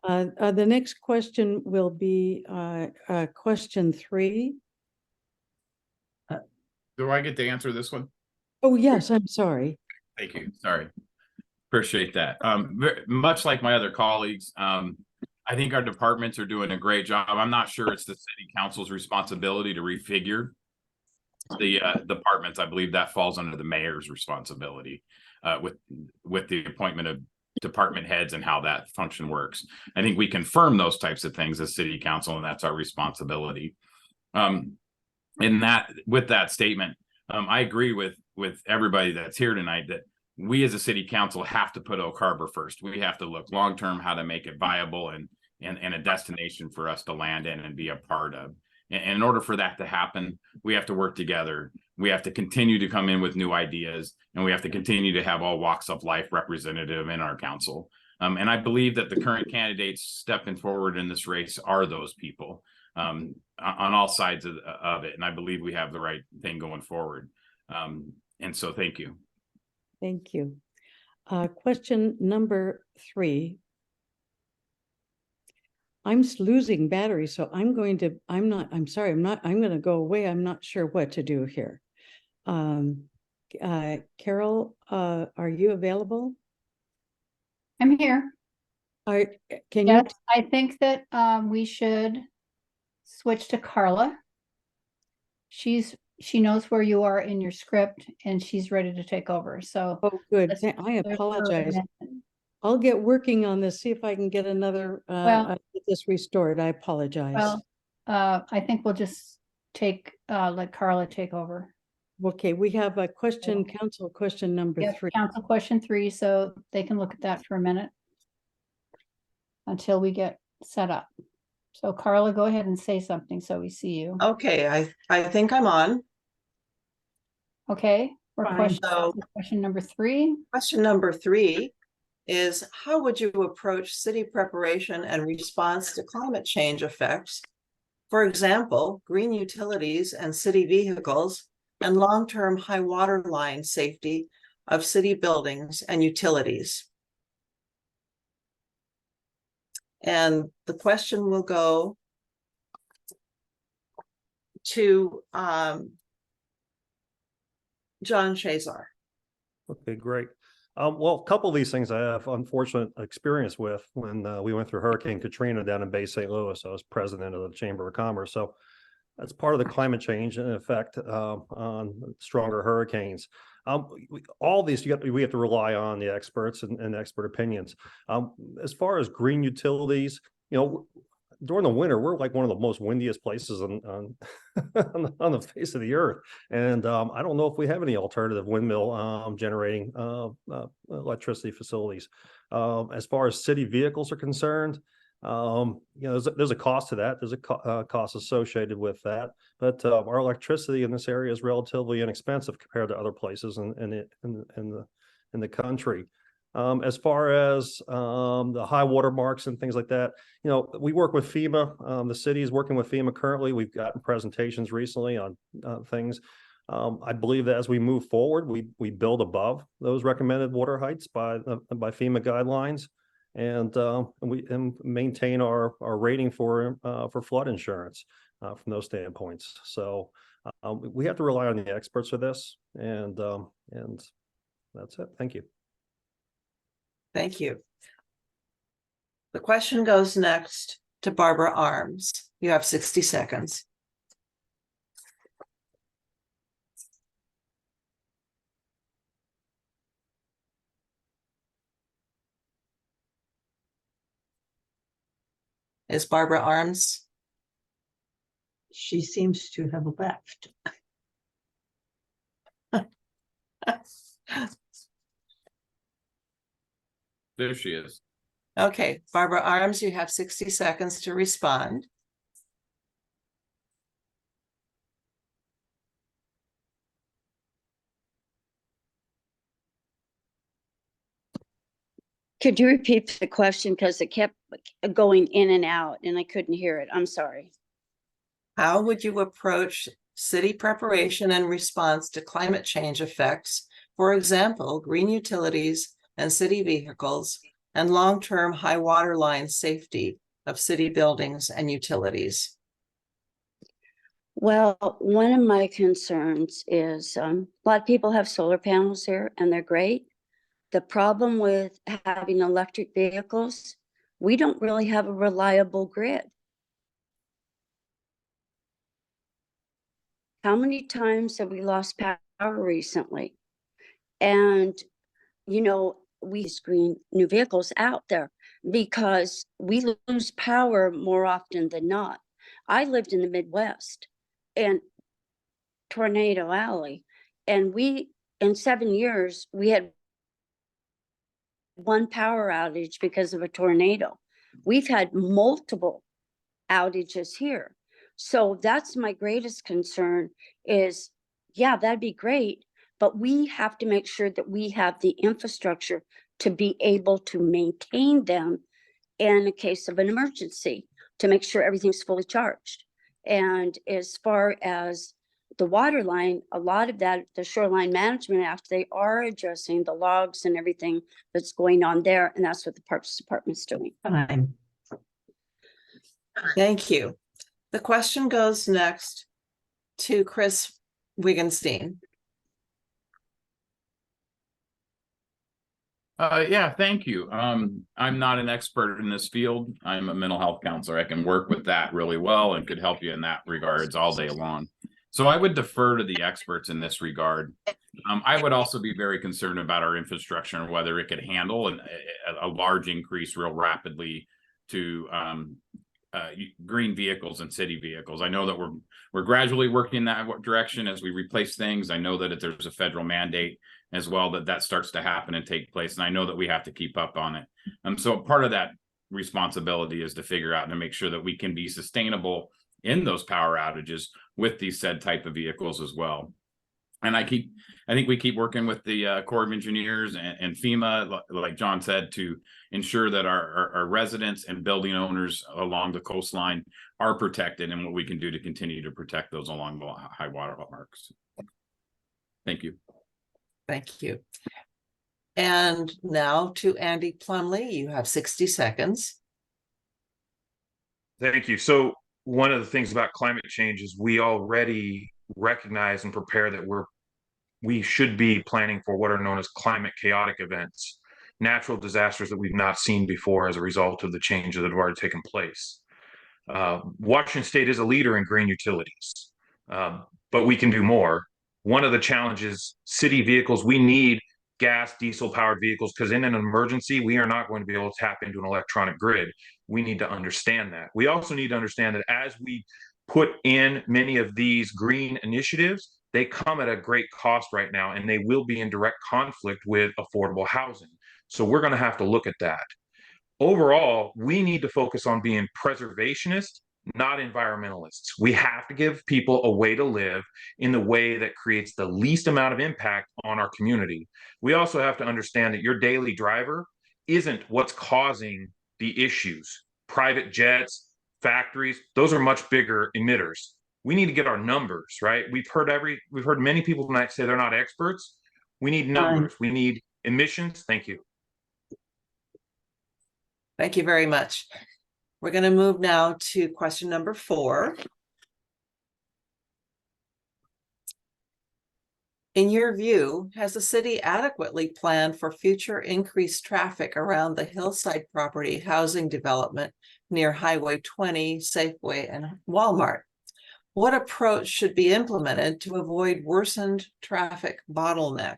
The next question will be question 3. Do I get to answer this one? Oh, yes, I'm sorry. Thank you. Sorry. Appreciate that. Much like my other colleagues, I think our departments are doing a great job. I'm not sure it's the city council's responsibility to refigure the departments. I believe that falls under the mayor's responsibility with the appointment of department heads and how that function works. I think we confirm those types of things as city council, and that's our responsibility. With that statement, I agree with everybody that's here tonight that we as a city council have to put Oak Harbor first. We have to look long-term how to make it viable and a destination for us to land in and be a part of. And in order for that to happen, we have to work together. We have to continue to come in with new ideas, and we have to continue to have all walks of life representative in our council. And I believe that the current candidates stepping forward in this race are those people on all sides of it. And I believe we have the right thing going forward. And so thank you. Thank you. Question number 3. I'm losing battery, so I'm going to go away. I'm not sure what to do here. Carol, are you available? I'm here. Can Yes, you? I think that we should switch to Carla. She knows where you are in your script and she's ready to take over. So Oh, good. let's- I apologize. Well, I'll get working on this, see if I can get another, get this restored. I apologize. I think we'll just let Carla take over. Okay, we have a question, council question number Yep, 3. council question 3, so they can look at that for a minute until we get set up. So Carla, go ahead and say something so we see you. Okay, I think I'm on. Okay, we're Fine. question number 3. Question number 3 is, how would you approach city preparation and response to climate change effects? For example, green utilities and city vehicles and long-term high water line safety of city buildings and utilities. And the question will go to John Shazar. Okay, great. Well, a couple of these things I have unfortunate experience with when we went through Hurricane Katrina down in Bay St. Louis. I was president of the Chamber of Commerce. So that's part of the climate change and effect on stronger hurricanes. All these, we have to rely on the experts and expert opinions. As far as green utilities, during the winter, we're like one of the most windiest places on the face of the earth. And I don't know if we have any alternative windmill generating electricity facilities. As far as city vehicles are concerned, there's a cost to that. There's a cost associated with that. But our electricity in this area is relatively inexpensive compared to other places in the country. As far as the high water marks and things like that, we work with FEMA. The city is working with FEMA currently. We've gotten presentations recently on things. I believe that as we move forward, we build above those recommended water heights by FEMA guidelines, and we maintain our rating for flood insurance from those standpoints. So we have to rely on the experts for this, and that's it. Thank you. Thank you. The question goes next to Barbara Arms. You have 60 seconds. Is Barbara Arms? She seems to have left. There she is. Okay, Barbara Arms, you have 60 seconds to respond. Could you repeat the question? Because it kept going in and out and I couldn't hear it. I'm sorry. How would you approach city preparation and response to climate change effects? For example, green utilities and city vehicles and long-term high water line safety of city buildings and utilities. Well, one of my concerns is a lot of people have solar panels here and they're great. The problem with having electric vehicles, we don't really have a reliable grid. How many times have we lost power recently? And, we screen new vehicles out there because we lose power more often than not. I lived in the Midwest and Tornado Alley, and in 7 years, we had one power outage because of a tornado. We've had multiple outages here. So that's my greatest concern is, yeah, that'd be great, but we have to make sure that we have the infrastructure to be able to maintain them in a case of an emergency, to make sure everything's fully charged. And as far as the water line, a lot of that, the Shoreline Management Act, they are addressing the logs and everything that's going on there. And that's what the Parks Department's doing. Time. Thank you. The question goes next to Chris Wigenstein. Yeah, thank you. I'm not an expert in this field. I'm a mental health counselor. I can work with that really well and could help you in that regards all day long. So I would defer to the experts in this regard. I would also be very concerned about our infrastructure and whether it could handle a large increase real rapidly to green vehicles and city vehicles. I know that we're gradually working in that direction as we replace things. I know that there's a federal mandate as well that starts to happen and take place, and I know that we have to keep up on it. So part of that responsibility is to figure out and to make sure that we can be sustainable in those power outages with these said type of vehicles as well. And I think we keep working with the Corps of Engineers and FEMA, like John said, to ensure that our residents and building owners along the coastline are protected, and what we can do to continue to protect those along the high water marks. Thank you. Thank you. And now to Andy Plumley. You have 60 seconds. Thank you. So one of the things about climate change is we already recognize and prepare that we should be planning for what are known as climate chaotic events, natural disasters that we've not seen before as a result of the changes that have already taken place. Washington State is a leader in green utilities, but we can do more. One of the challenges, city vehicles, we need gas, diesel powered vehicles, because in an emergency, we are not going to be able to tap into an electronic grid. We need to understand that. We also need to understand that as we put in many of these green initiatives, they come at a great cost right now, and they will be in direct conflict with affordable housing. So we're going to have to look at that. Overall, we need to focus on being preservationists, not environmentalists. We have to give people a way to live in the way that creates the least amount of impact on our community. We also have to understand that your daily driver isn't what's causing the issues. Private jets, factories, those are much bigger emitters. We need to get our numbers right. We've heard many people tonight say they're not experts. We need numbers. We need emissions. Thank you. Thank you very much. We're going to move now to question number 4. In your view, has the city adequately planned for future increased traffic around the hillside property housing development near Highway 20, Safeway, and Walmart? What approach should be implemented to avoid worsened traffic bottleneck?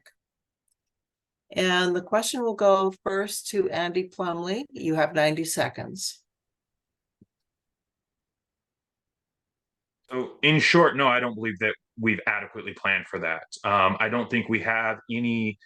And the question will go first to Andy Plumley. You have 90 seconds. So in short, no, I don't believe that we've adequately planned for that. I don't think we have any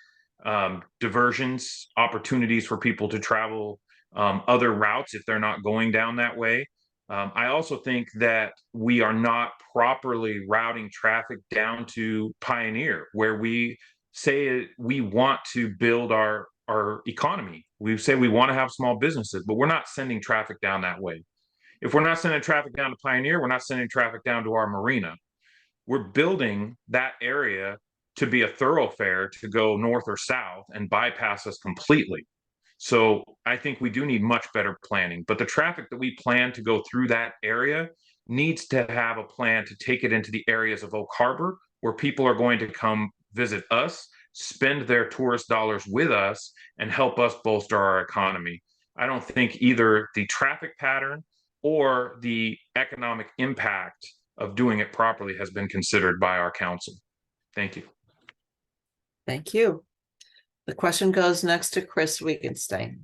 diversions, opportunities for people to travel other routes if they're not going down that way. I also think that we are not properly routing traffic down to Pioneer, where we say we want to build our economy. We say we want to have small businesses, but we're not sending traffic down that way. If we're not sending traffic down to Pioneer, we're not sending traffic down to our marina. We're building that area to be a thoroughfare to go north or south and bypass us completely. So I think we do need much better planning, but the traffic that we plan to go through that area needs to have a plan to take it into the areas of Oak Harbor where people are going to come visit us, spend their tourist dollars with us, and help us bolster our economy. I don't think either the traffic pattern or the economic impact of doing it properly has been considered by our council. Thank you. Thank you. The question goes next to Chris Wigenstein.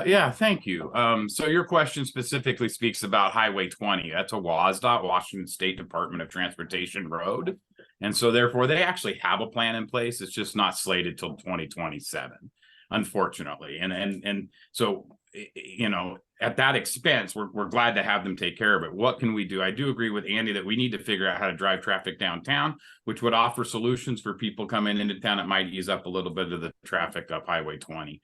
Yeah, thank you. So your question specifically speaks about Highway 20. That's a WSDOT, Washington State Department of Transportation road. And so therefore they actually have a plan in place. It's just not slated till 2027, unfortunately. And so, you know, at that expense, we're glad to have them take care of it. What can we do? I do agree with Andy that we need to figure out how to drive traffic downtown, which would offer solutions for people coming into town. It might ease up a little bit of the traffic up Highway 20.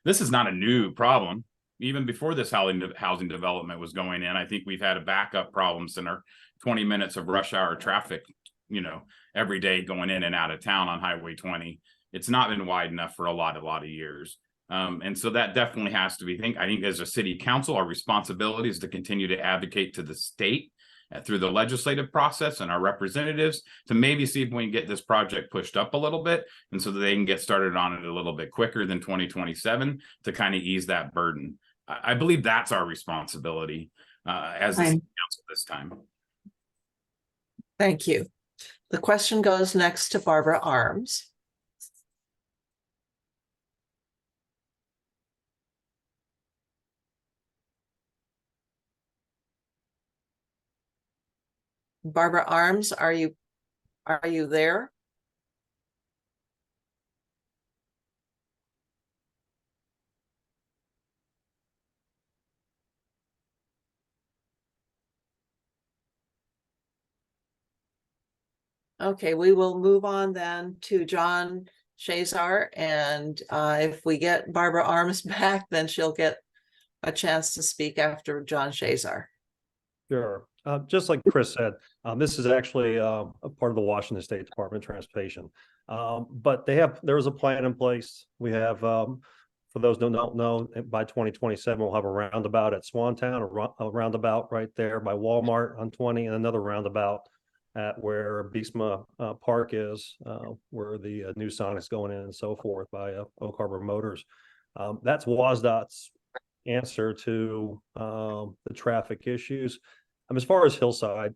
This is not a new problem. Even before this housing development was going in, I think we've had a backup problems in our 20 minutes of rush hour traffic, you know, every day going in and out of town on Highway 20. It's not been wide enough for a lot of years. And so that definitely has to be, I think as a city council, our responsibility is to continue to advocate to the state through the legislative process and our representatives to maybe see if we can get this project pushed up a little bit, and so that they can get started on it a little bit quicker than 2027 to kind of ease that burden. I believe that's our responsibility as the city council this time. Thank you. The question goes next to Barbara Arms. Barbara Arms, are you there? Okay, we will move on then to John Shazar, and if we get Barbara Arms back, then she'll get a chance to speak after John Shazar. Sure. Just like Chris said, this is actually a part of the Washington State Department of Transportation. But there is a plan in place. We have, for those who don't know, by 2027, we'll have a roundabout at Swantown, a roundabout right there by Walmart on 20, and another roundabout at where Beastma Park is, where the new Sonic's going in and so forth by Oak Harbor Motors. That's WSDOT's answer to the traffic issues. As far as Hillside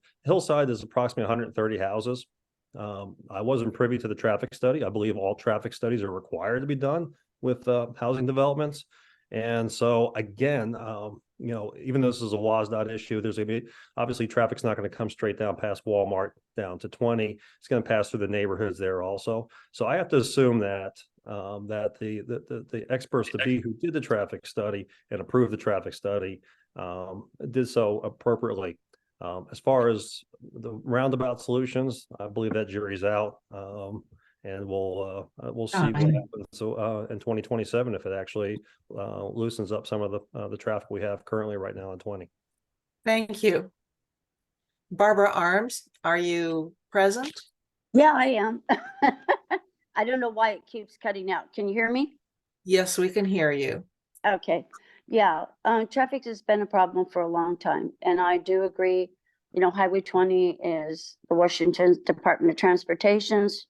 is approximately 130 houses. I wasn't privy to the traffic study. I believe all traffic studies are required to be done with housing developments. And so again, you know, even though this is a WSDOT issue, there's going to be, obviously traffic's not going to come straight down past Walmart down to 20. It's going to pass through the neighborhoods there also. So I have to assume that that the experts to be who did the traffic study and approved the traffic study did so appropriately. As far as the roundabout solutions, I believe that jury's out, and we'll see what happens. So in 2027, if it actually loosens up some of the traffic we have currently right now in 20. Thank you. Barbara Arms, are you present? Yeah, I am. I don't know why it keeps cutting out. Can you hear me? Yes, we can hear you. Okay. Yeah, traffic has been a problem for a long time, and I do agree. You know, Highway 20 is the Washington Department of Transportation's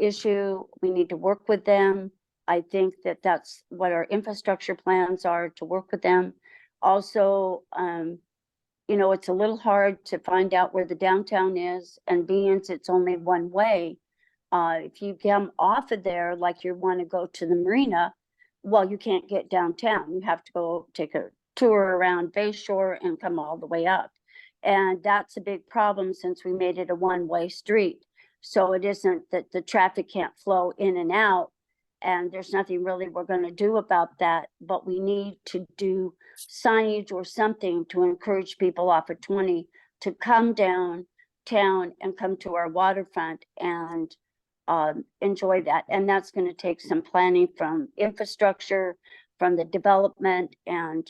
issue. We need to work with them. I think that that's what our infrastructure plans are, to work with them. Also, you know, it's a little hard to find out where the downtown is, and being it's only one way. If you come off of there, like you want to go to the marina, well, you can't get downtown. You have to go take a tour around Bayshore and come all the way up. And that's a big problem since we made it a one-way street. So it isn't that the traffic can't flow in and out, and there's nothing really we're going to do about that. But we need to do signage or something to encourage people off of 20 to come downtown and come to our waterfront and enjoy that. And that's going to take some planning from infrastructure, from the development, and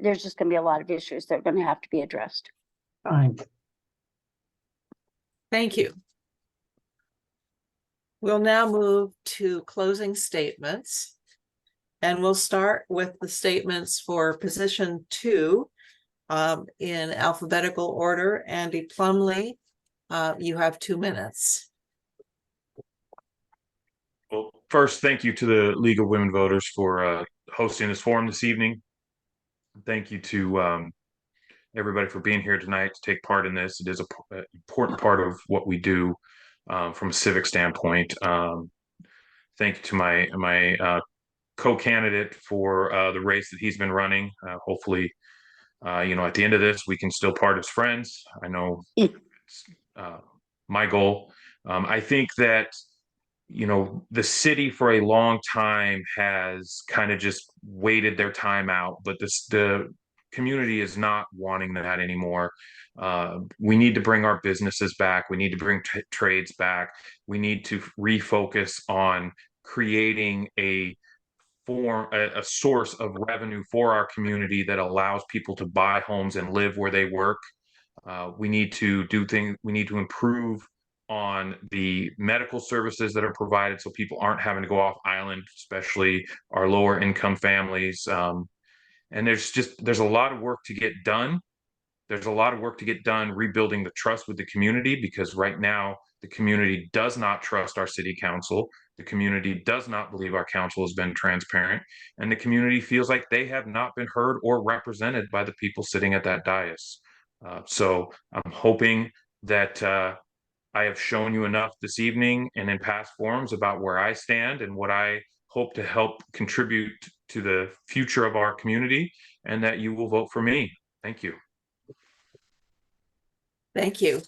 there's just going to be a lot of issues that are going to have to be addressed. Fine. Thank you. We'll now move to closing statements, and we'll start with the statements for position 2 in alphabetical order. Andy Plumley, you have 2 minutes. Well, first, thank you to the League of Women Voters for hosting this forum this evening. Thank you to everybody for being here tonight to take part in this. It is an important part of what we do from a civic standpoint. Thank you to my co-candidate for the race that he's been running. Hopefully, you know, at the end of this, we can still part as friends. I know it's my goal. I think that, you know, the city for a long time has kind of just waited their time out, but the community is not wanting that anymore. We need to bring our businesses back. We need to bring trades back. We need to refocus on creating a source of revenue for our community that allows people to buy homes and live where they work. We need to do things. We need to improve on the medical services that are provided so people aren't having to go off island, especially our lower income families. And there's a lot of work to get done. There's a lot of work to get done rebuilding the trust with the community, because right now the community does not trust our city council. The community does not believe our council has been transparent, and the community feels like they have not been heard or represented by the people sitting at that dais. So I'm hoping that I have shown you enough this evening and in past forums about where I stand and what I hope to help contribute to the future of our community, and that you will vote for me. Thank you. Thank you.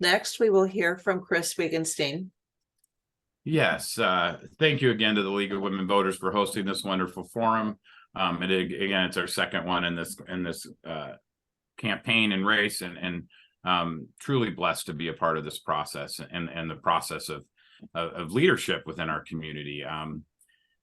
Next, we will hear from Chris Wigenstein. Yes, thank you again to the League of Women Voters for hosting this wonderful forum. Again, it's our second one in this campaign and race, and truly blessed to be a part of this process and the process of leadership within our community.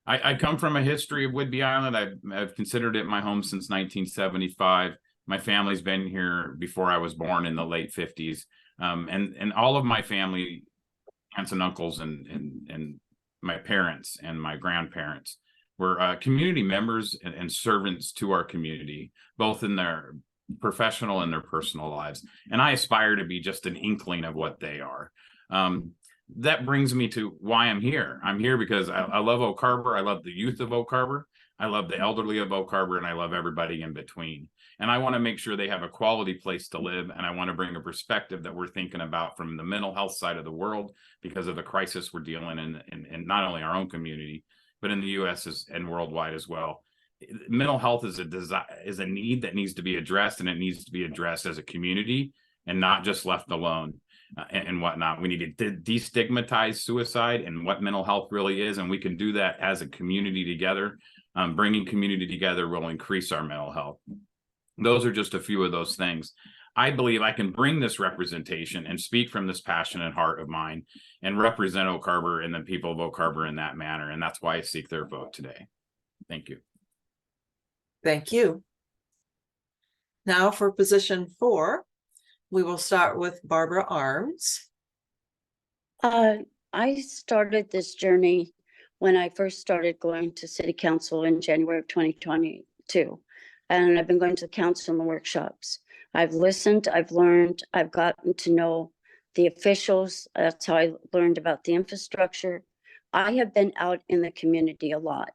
I come from a history of Whidbey Island. I've considered it my home since 1975. My family's been here before I was born in the late 50s. And all of my family, aunts and uncles and my parents and my grandparents were community members and servants to our community, both in their professional and their personal lives. And I aspire to be just an inkling of what they are. That brings me to why I'm here. I'm here because I love Oak Harbor. I love the youth of Oak Harbor. I love the elderly of Oak Harbor, and I love everybody in between. And I want to make sure they have a quality place to live. And I want to bring a perspective that we're thinking about from the mental health side of the world, because of the crisis we're dealing in not only our own community, but in the U.S. and worldwide as well. Mental health is a need that needs to be addressed, and it needs to be addressed as a community and not just left alone and whatnot. We need to destigmatize suicide and what mental health really is. And we can do that as a community together. Bringing community together will increase our mental health. Those are just a few of those things. I believe I can bring this representation and speak from this passion and heart of mine and represent Oak Harbor and the people of Oak Harbor in that manner. And that's why I seek their vote today. Thank you. Thank you. Now for position 4, we will start with Barbara Arms. I started this journey when I first started going to city council in January of 2022. And I've been going to the council and the workshops. I've listened, I've learned, I've gotten to know the officials. That's how I learned about the infrastructure. I have been out in the community a lot.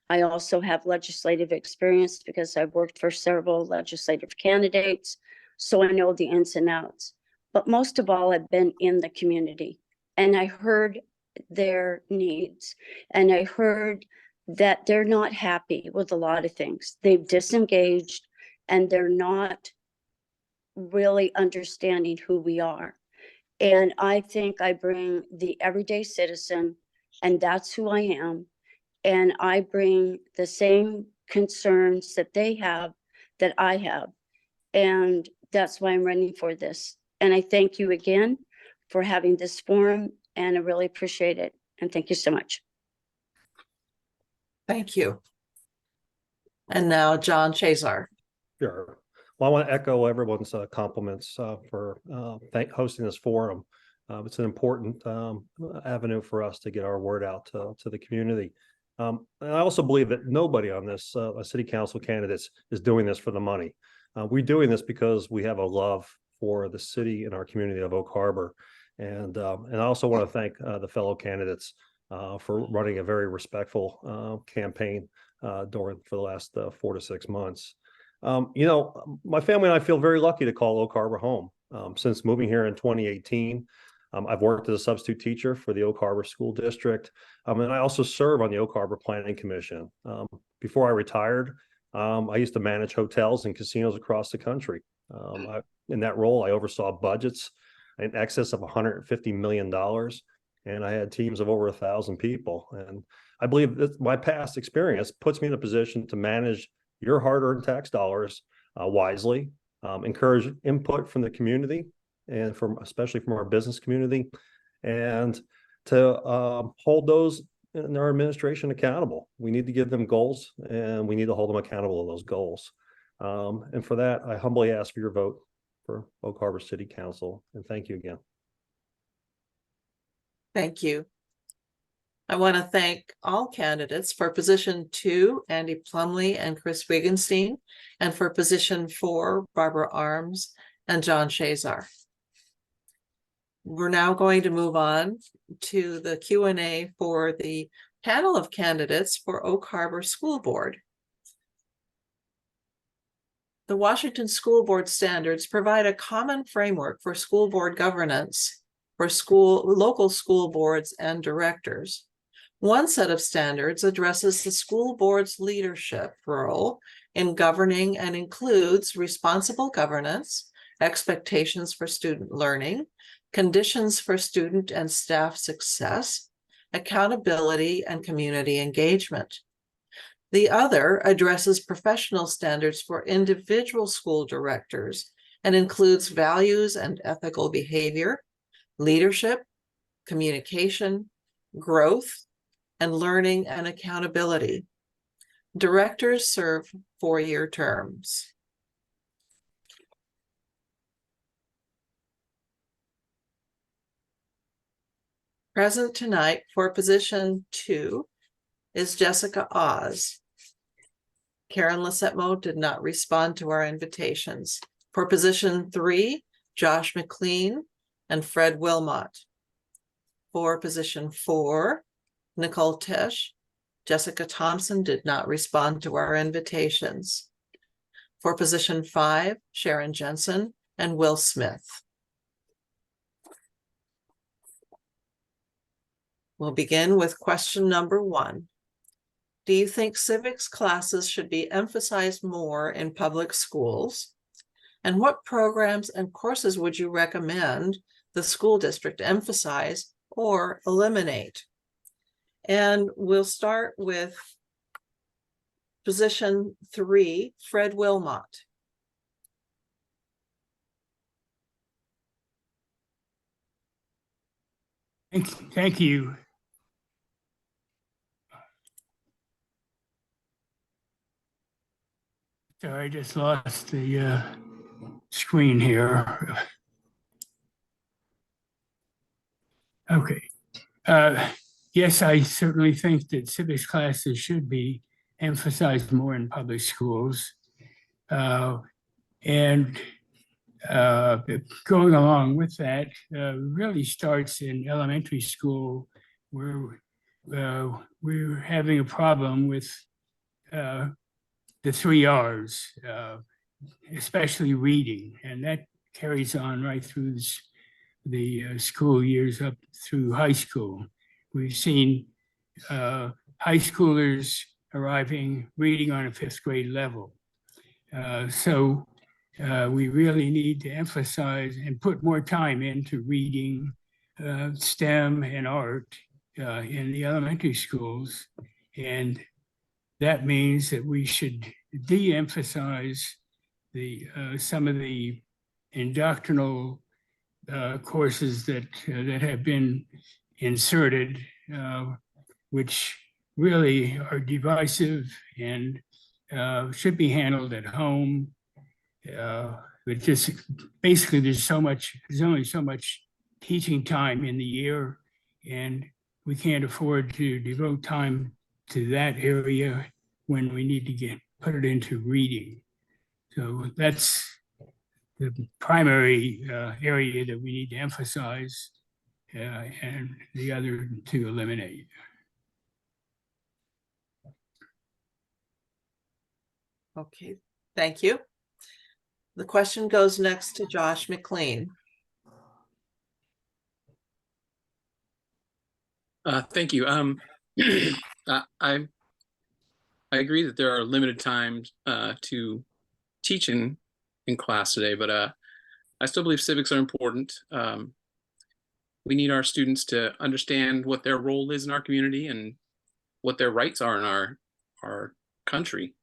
I also have legislative experience because I've worked for several legislative candidates, so I know the ins and outs. But most of all, I've been in the community, and I heard their needs, and I heard that they're not happy with a lot of things. They've disengaged, and they're not really understanding who we are. And I think I bring the everyday citizen, and that's who I am. And I bring the same concerns that they have, that I have. And that's why I'm running for this. And I thank you again for having this forum, and I really appreciate it. And thank you so much. Thank you. And now John Chazar. Sure. Well, I want to echo everyone's compliments for hosting this forum. It's an important avenue for us to get our word out to the community. And I also believe that nobody on this city council candidates is doing this for the money. We're doing this because we have a love for the city and our community of Oak Harbor. And I also want to thank the fellow candidates for running a very respectful campaign for the last 4 to 6 months. You know, my family and I feel very lucky to call Oak Harbor home. Since moving here in 2018, I've worked as a substitute teacher for the Oak Harbor School District, and I also serve on the Oak Harbor Planning Commission. Before I retired, I used to manage hotels and casinos across the country. In that role, I oversaw budgets in excess of $150 million. And I had teams of over 1,000 people. And I believe that my past experience puts me in a position to manage your hard-earned tax dollars wisely, encourage input from the community and especially from our business community, and to hold those in our administration accountable. We need to give them goals, and we need to hold them accountable to those goals. And for that, I humbly ask for your vote for Oak Harbor City Council, and thank you again. Thank you. I want to thank all candidates for position 2, Andy Plumley and Chris Wigenstein, and for position 4, Barbara Arms and John Shazar. We're now going to move on to the Q&A for the panel of candidates for Oak Harbor School Board. The Washington School Board standards provide a common framework for school board governance for local school boards and directors. One set of standards addresses the school board's leadership role in governing and includes responsible governance, expectations for student learning, conditions for student and staff success, accountability, and community engagement. The other addresses professional standards for individual school directors and includes values and ethical behavior, leadership, communication, growth, and learning and accountability. Directors serve 4-year terms. Present tonight for position 2 is Jessica Oz. Karen Lasetmo did not respond to our invitations. For position 3, Josh McLean and Fred Wilmot. For position 4, Nicole Tesh, Jessica Thompson did not respond to our invitations. For position 5, Sharon Jensen and Will Smith. We'll begin with question number 1. Do you think civics classes should be emphasized more in public schools? And what programs and courses would you recommend the school district emphasize or eliminate? And we'll start with position 3, Fred Wilmot. Thank you. Sorry, I just lost the screen here. Okay. Yes, I certainly think that civics classes should be emphasized more in public schools. And going along with that, really starts in elementary school, where we're having a problem with the 3 R's, especially reading, and that carries on right through the school years up through high school. We've seen high schoolers arriving reading on a 5th grade level. So we really need to emphasize and put more time into reading, STEM and art in the elementary schools. And that means that we should de-emphasize some of the indoctrinal courses that have been inserted, which really are divisive and should be handled at home. But just basically, there's only so much teaching time in the year, and we can't afford to devote time to that area when we need to put it into reading. So that's the primary area that we need to emphasize, and the other to eliminate. Okay, thank you. The question goes next to Josh McLean. Thank you. I agree that there are limited times to teach in class today, but I still believe civics are important. We need our students to understand what their role is in our community and what their rights are in our country.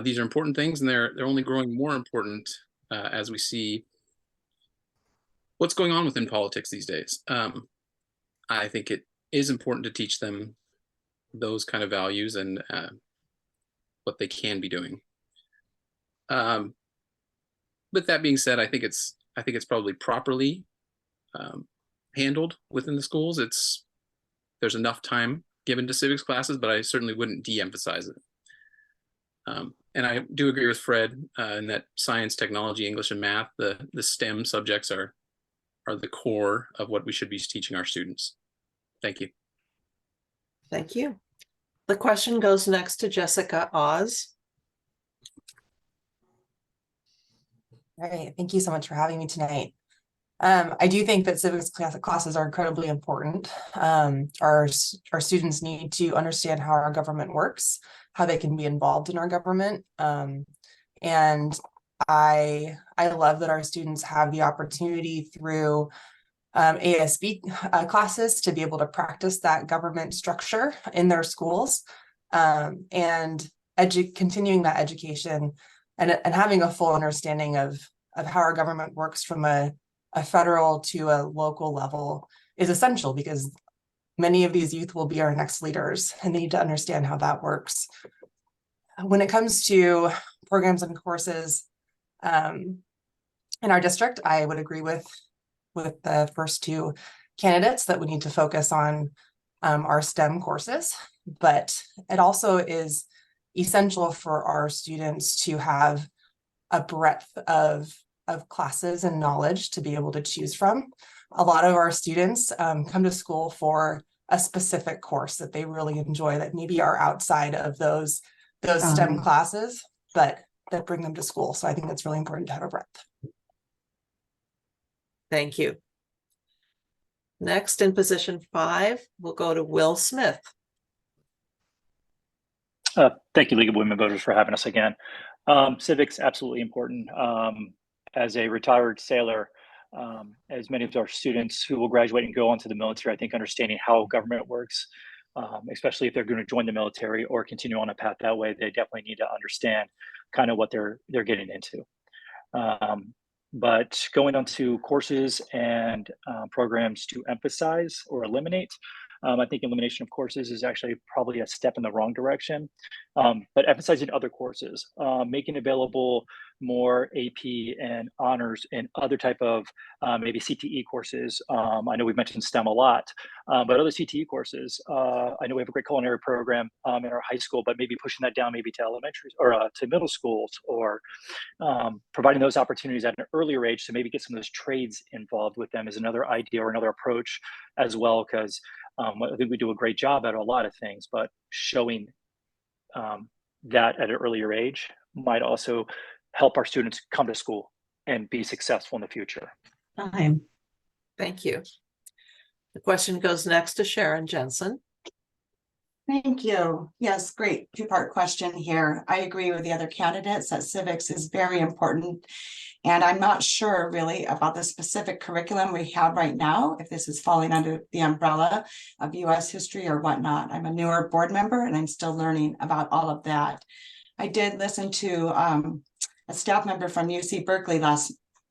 These are important things, and they're only growing more important as we see what's going on within politics these days. I think it is important to teach them those kind of values and what they can be doing. But that being said, I think it's probably properly handled within the schools. There's enough time given to civics classes, but I certainly wouldn't de-emphasize it. And I do agree with Fred in that science, technology, English, and math, the STEM subjects are the core of what we should be teaching our students. Thank you. Thank you. The question goes next to Jessica Oz. All right, thank you so much for having me tonight. I do think that civics classes are incredibly important. Our students need to understand how our government works, how they can be involved in our government. And I love that our students have the opportunity through ASB classes to be able to practice that government structure in their schools, and continuing that education and having a full understanding of how our government works from a federal to a local level is essential, because many of these youth will be our next leaders and they need to understand how that works. When it comes to programs and courses in our district, I would agree with the first two candidates that we need to focus on our STEM courses, but it also is essential for our students to have a breadth of classes and knowledge to be able to choose from. A lot of our students come to school for a specific course that they really enjoy that maybe are outside of those STEM classes, but that bring them to school. So I think it's really important to have a breadth. Thank you. Next, in position 5, we'll go to Will Smith. Thank you, League of Women Voters, for having us again. Civics, absolutely important. As a retired sailor, as many of our students who will graduate and go on to the military, I think understanding how government works, especially if they're going to join the military or continue on a path that way, they definitely need to understand kind of what they're getting into. But going on to courses and programs to emphasize or eliminate, I think elimination of courses is actually probably a step in the wrong direction, but emphasizing other courses, making available more AP and honors and other type of maybe CTE courses. I know we've mentioned STEM a lot, but other CTE courses, I know we have a great culinary program in our high school, but maybe pushing that down maybe to elementary or to middle schools, or providing those opportunities at an earlier age to maybe get some of those trades involved with them is another idea or another approach as well, because I think we do a great job at a lot of things, but showing that at an earlier age might also help our students come to school and be successful in the future. Thank you. The question goes next to Sharon Jensen. Thank you. Yes, great two-part question here. I agree with the other candidates that civics is very important. And I'm not sure really about the specific curriculum we have right now, if this is falling under the umbrella of US history or whatnot. I'm a newer board member and I'm still learning about all of that. I did listen to a staff member from UC Berkeley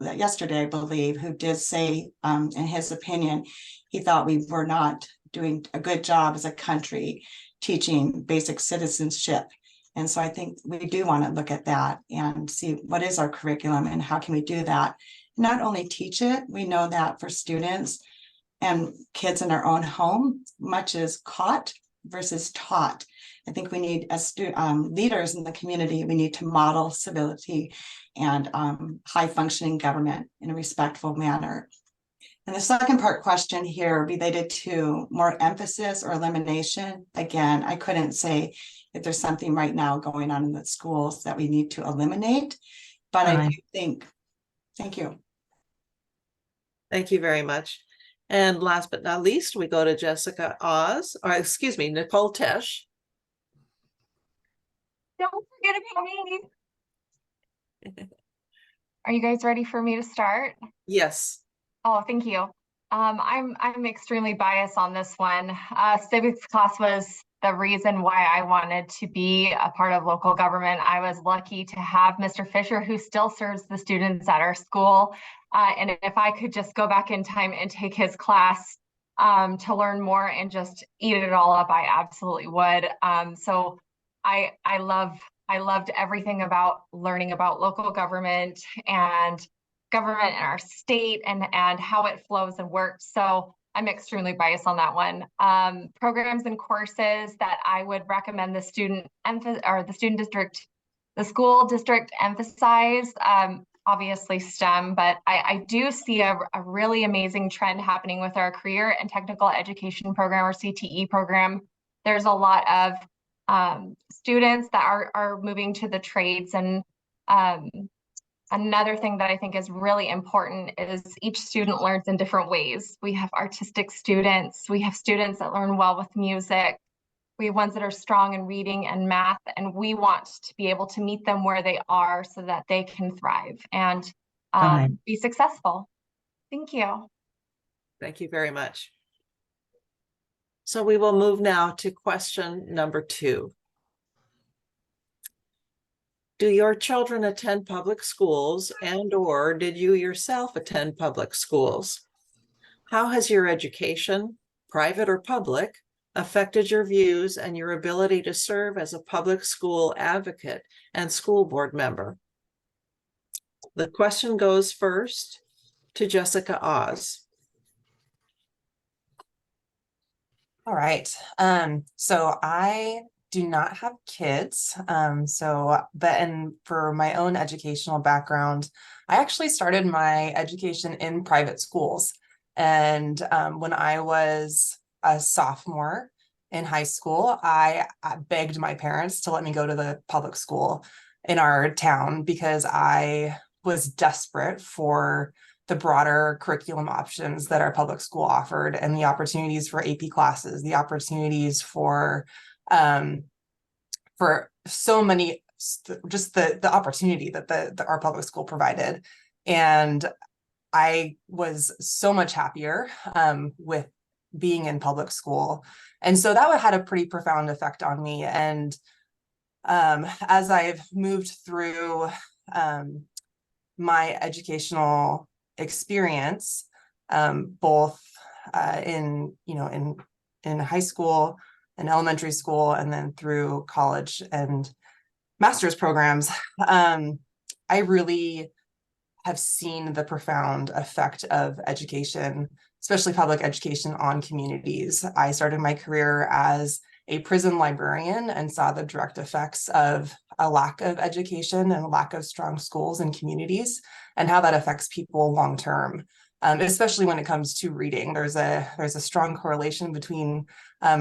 yesterday, I believe, who did say in his opinion, he thought we were not doing a good job as a country teaching basic citizenship. And so I think we do want to look at that and see what is our curriculum and how can we do that. Not only teach it, we know that for students and kids in our own home, much is caught versus taught. I think we need, as leaders in the community, we need to model civility and high functioning government in a respectful manner. And the second part question here related to more emphasis or elimination. Again, I couldn't say if there's something right now going on in the schools that we need to eliminate, but I do think, thank you. Thank you very much. And last but not least, we go to Jessica Oz, or excuse me, Nicole Tesh. Don't forget about me. Are you guys ready for me to start? Yes. Oh, thank you. I'm extremely biased on this one. Civics class was the reason why I wanted to be a part of local government. I was lucky to have Mr. Fisher, who still serves the students at our school. And if I could just go back in time and take his class to learn more and just eat it all up, I absolutely would. So I loved everything about learning about local government and government in our state and how it flows and works. So I'm extremely biased on that one. Programs and courses that I would recommend the school district emphasize, obviously STEM, but I do see a really amazing trend happening with our career and technical education program, or CTE program. There's a lot of students that are moving to the trades, and another thing that I think is really important is each student learns in different ways. We have artistic students, we have students that learn well with music, we have ones that are strong in reading and math, and we want to be able to meet them where they are so that they can thrive and be successful. Thank you. Thank you very much. So we will move now to question number 2. Do your children attend public schools, and/or did you yourself attend public schools? How has your education, private or public, affected your views and your ability to serve as a public school advocate and school board member? The question goes first to Jessica Oz. All right. So I do not have kids. And for my own educational background, I actually started my education in private schools. And when I was a sophomore in high school, I begged my parents to let me go to the public school in our town because I was desperate for the broader curriculum options that our public school offered, and the opportunities for AP classes, the opportunities for so many, just the opportunity that our public school provided. And I was so much happier with being in public school. And so that had a pretty profound effect on me. And as I've moved through my educational experience, both in high school and elementary school, and then through college and master's programs, I really have seen the profound effect of education, especially public education, on communities. I started my career as a prison librarian and saw the direct effects of a lack of education and a lack of strong schools and communities, and how that affects people long term. Especially when it comes to reading, there's a strong correlation between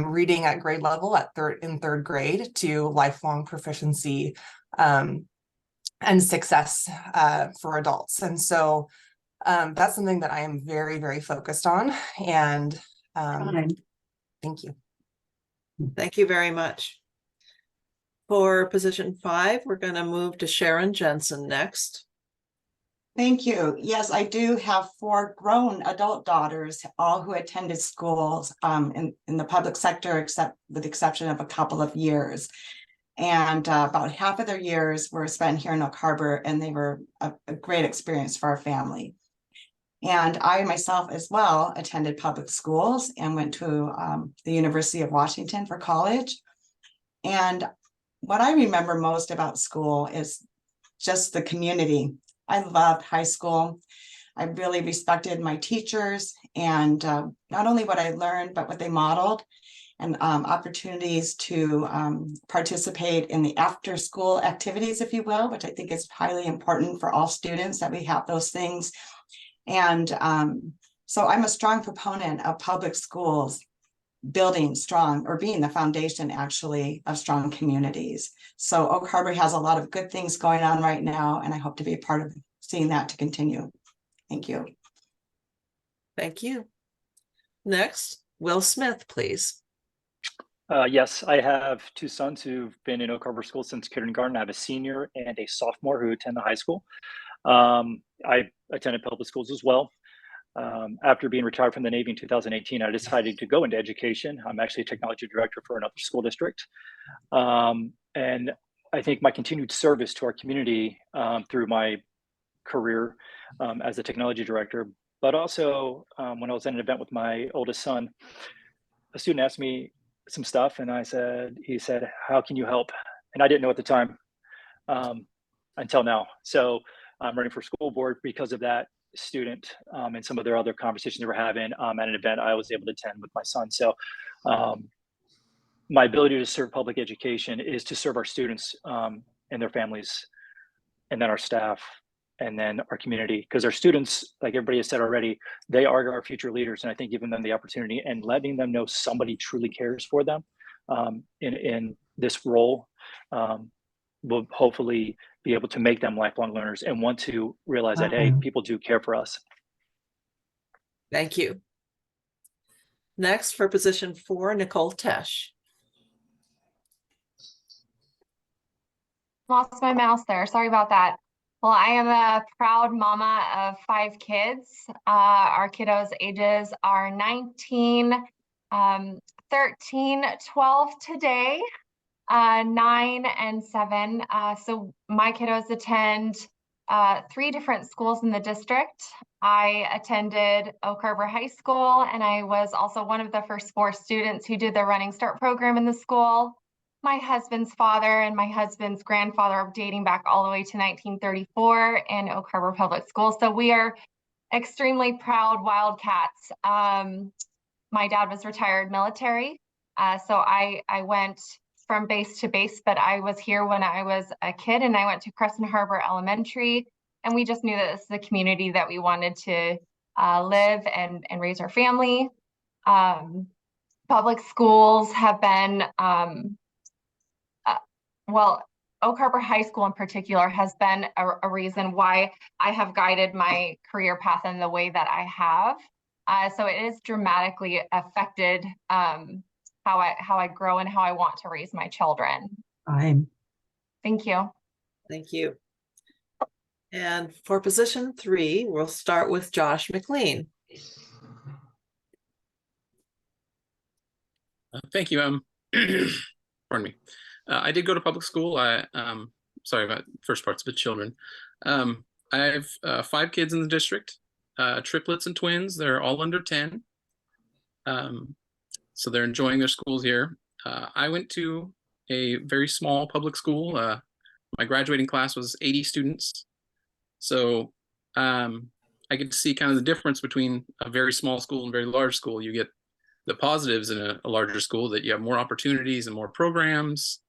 reading at grade level in third grade to lifelong proficiency and success for adults. And so that's something that I am very, very focused on. And thank you. Thank you very much. For position 5, we're going to move to Sharon Jensen next. Thank you. Yes, I do have 4 grown adult daughters, all who attended schools in the public sector, except with the exception of a couple of years. And about half of their years were spent here in Oak Harbor, and they were a great experience for our family. And I myself as well attended public schools and went to the University of Washington for college. And what I remember most about school is just the community. I loved high school. I really respected my teachers, and not only what I learned, but what they modeled, and opportunities to participate in the after school activities, if you will, which I think is highly important for all students, that we have those things. And so I'm a strong proponent of public schools building strong, or being the foundation actually, of strong communities. So Oak Harbor has a lot of good things going on right now, and I hope to be a part of seeing that to continue. Thank you. Thank you. Next, Will Smith, please. Yes, I have 2 sons who've been in Oak Harbor School since kindergarten. I have a senior and a sophomore who attend the high school. I attended public schools as well. After being retired from the Navy in 2018, I decided to go into education. I'm actually a technology director for another school district. And I think my continued service to our community through my career as a technology director, but also when I was at an event with my oldest son, a student asked me some stuff and he said, how can you help? And I didn't know at the time until now. So I'm running for school board because of that student and some of their other conversations they were having at an event I was able to attend with my son. So my ability to serve public education is to serve our students and their families, and then our staff, and then our community, because our students, like everybody has said already, they are our future leaders. And I think giving them the opportunity and letting them know somebody truly cares for them in this role will hopefully be able to make them lifelong learners and want to realize that, hey, people do care for us. Thank you. Next, for position 4, Nicole Tesh. Lost my mouse there. Sorry about that. Well, I am a proud mama of 5 kids. Our kiddos' ages are 19, 13, 12 today, 9 and 7. So my kiddos attend 3 different schools in the district. I attended Oak Harbor High School, and I was also one of the first 4 students who did the Running Start program in the school. My husband's father and my husband's grandfather dating back all the way to 1934 in Oak Harbor Public Schools. So we are extremely proud Wildcats. My dad was retired military. So I went from base to base, but I was here when I was a kid, and I went to Crescent Harbor Elementary. And we just knew that this is the community that we wanted to live and raise our family. Public schools have been, well, Oak Harbor High School in particular has been a reason why I have guided my career path in the way that I have. So it has dramatically affected how I grow and how I want to raise my children. Thank you. Thank you. And for position 3, we'll start with Josh McLean. Thank you. Pardon me. I did go to public school. Sorry about first parts with children. I have 5 kids in the district, triplets and twins. They're all under 10. So they're enjoying their schools here. I went to a very small public school. My graduating class was 80 students. So I get to see kind of the difference between a very small school and a very large school. You get the positives in a larger school, that you have more opportunities and more programs,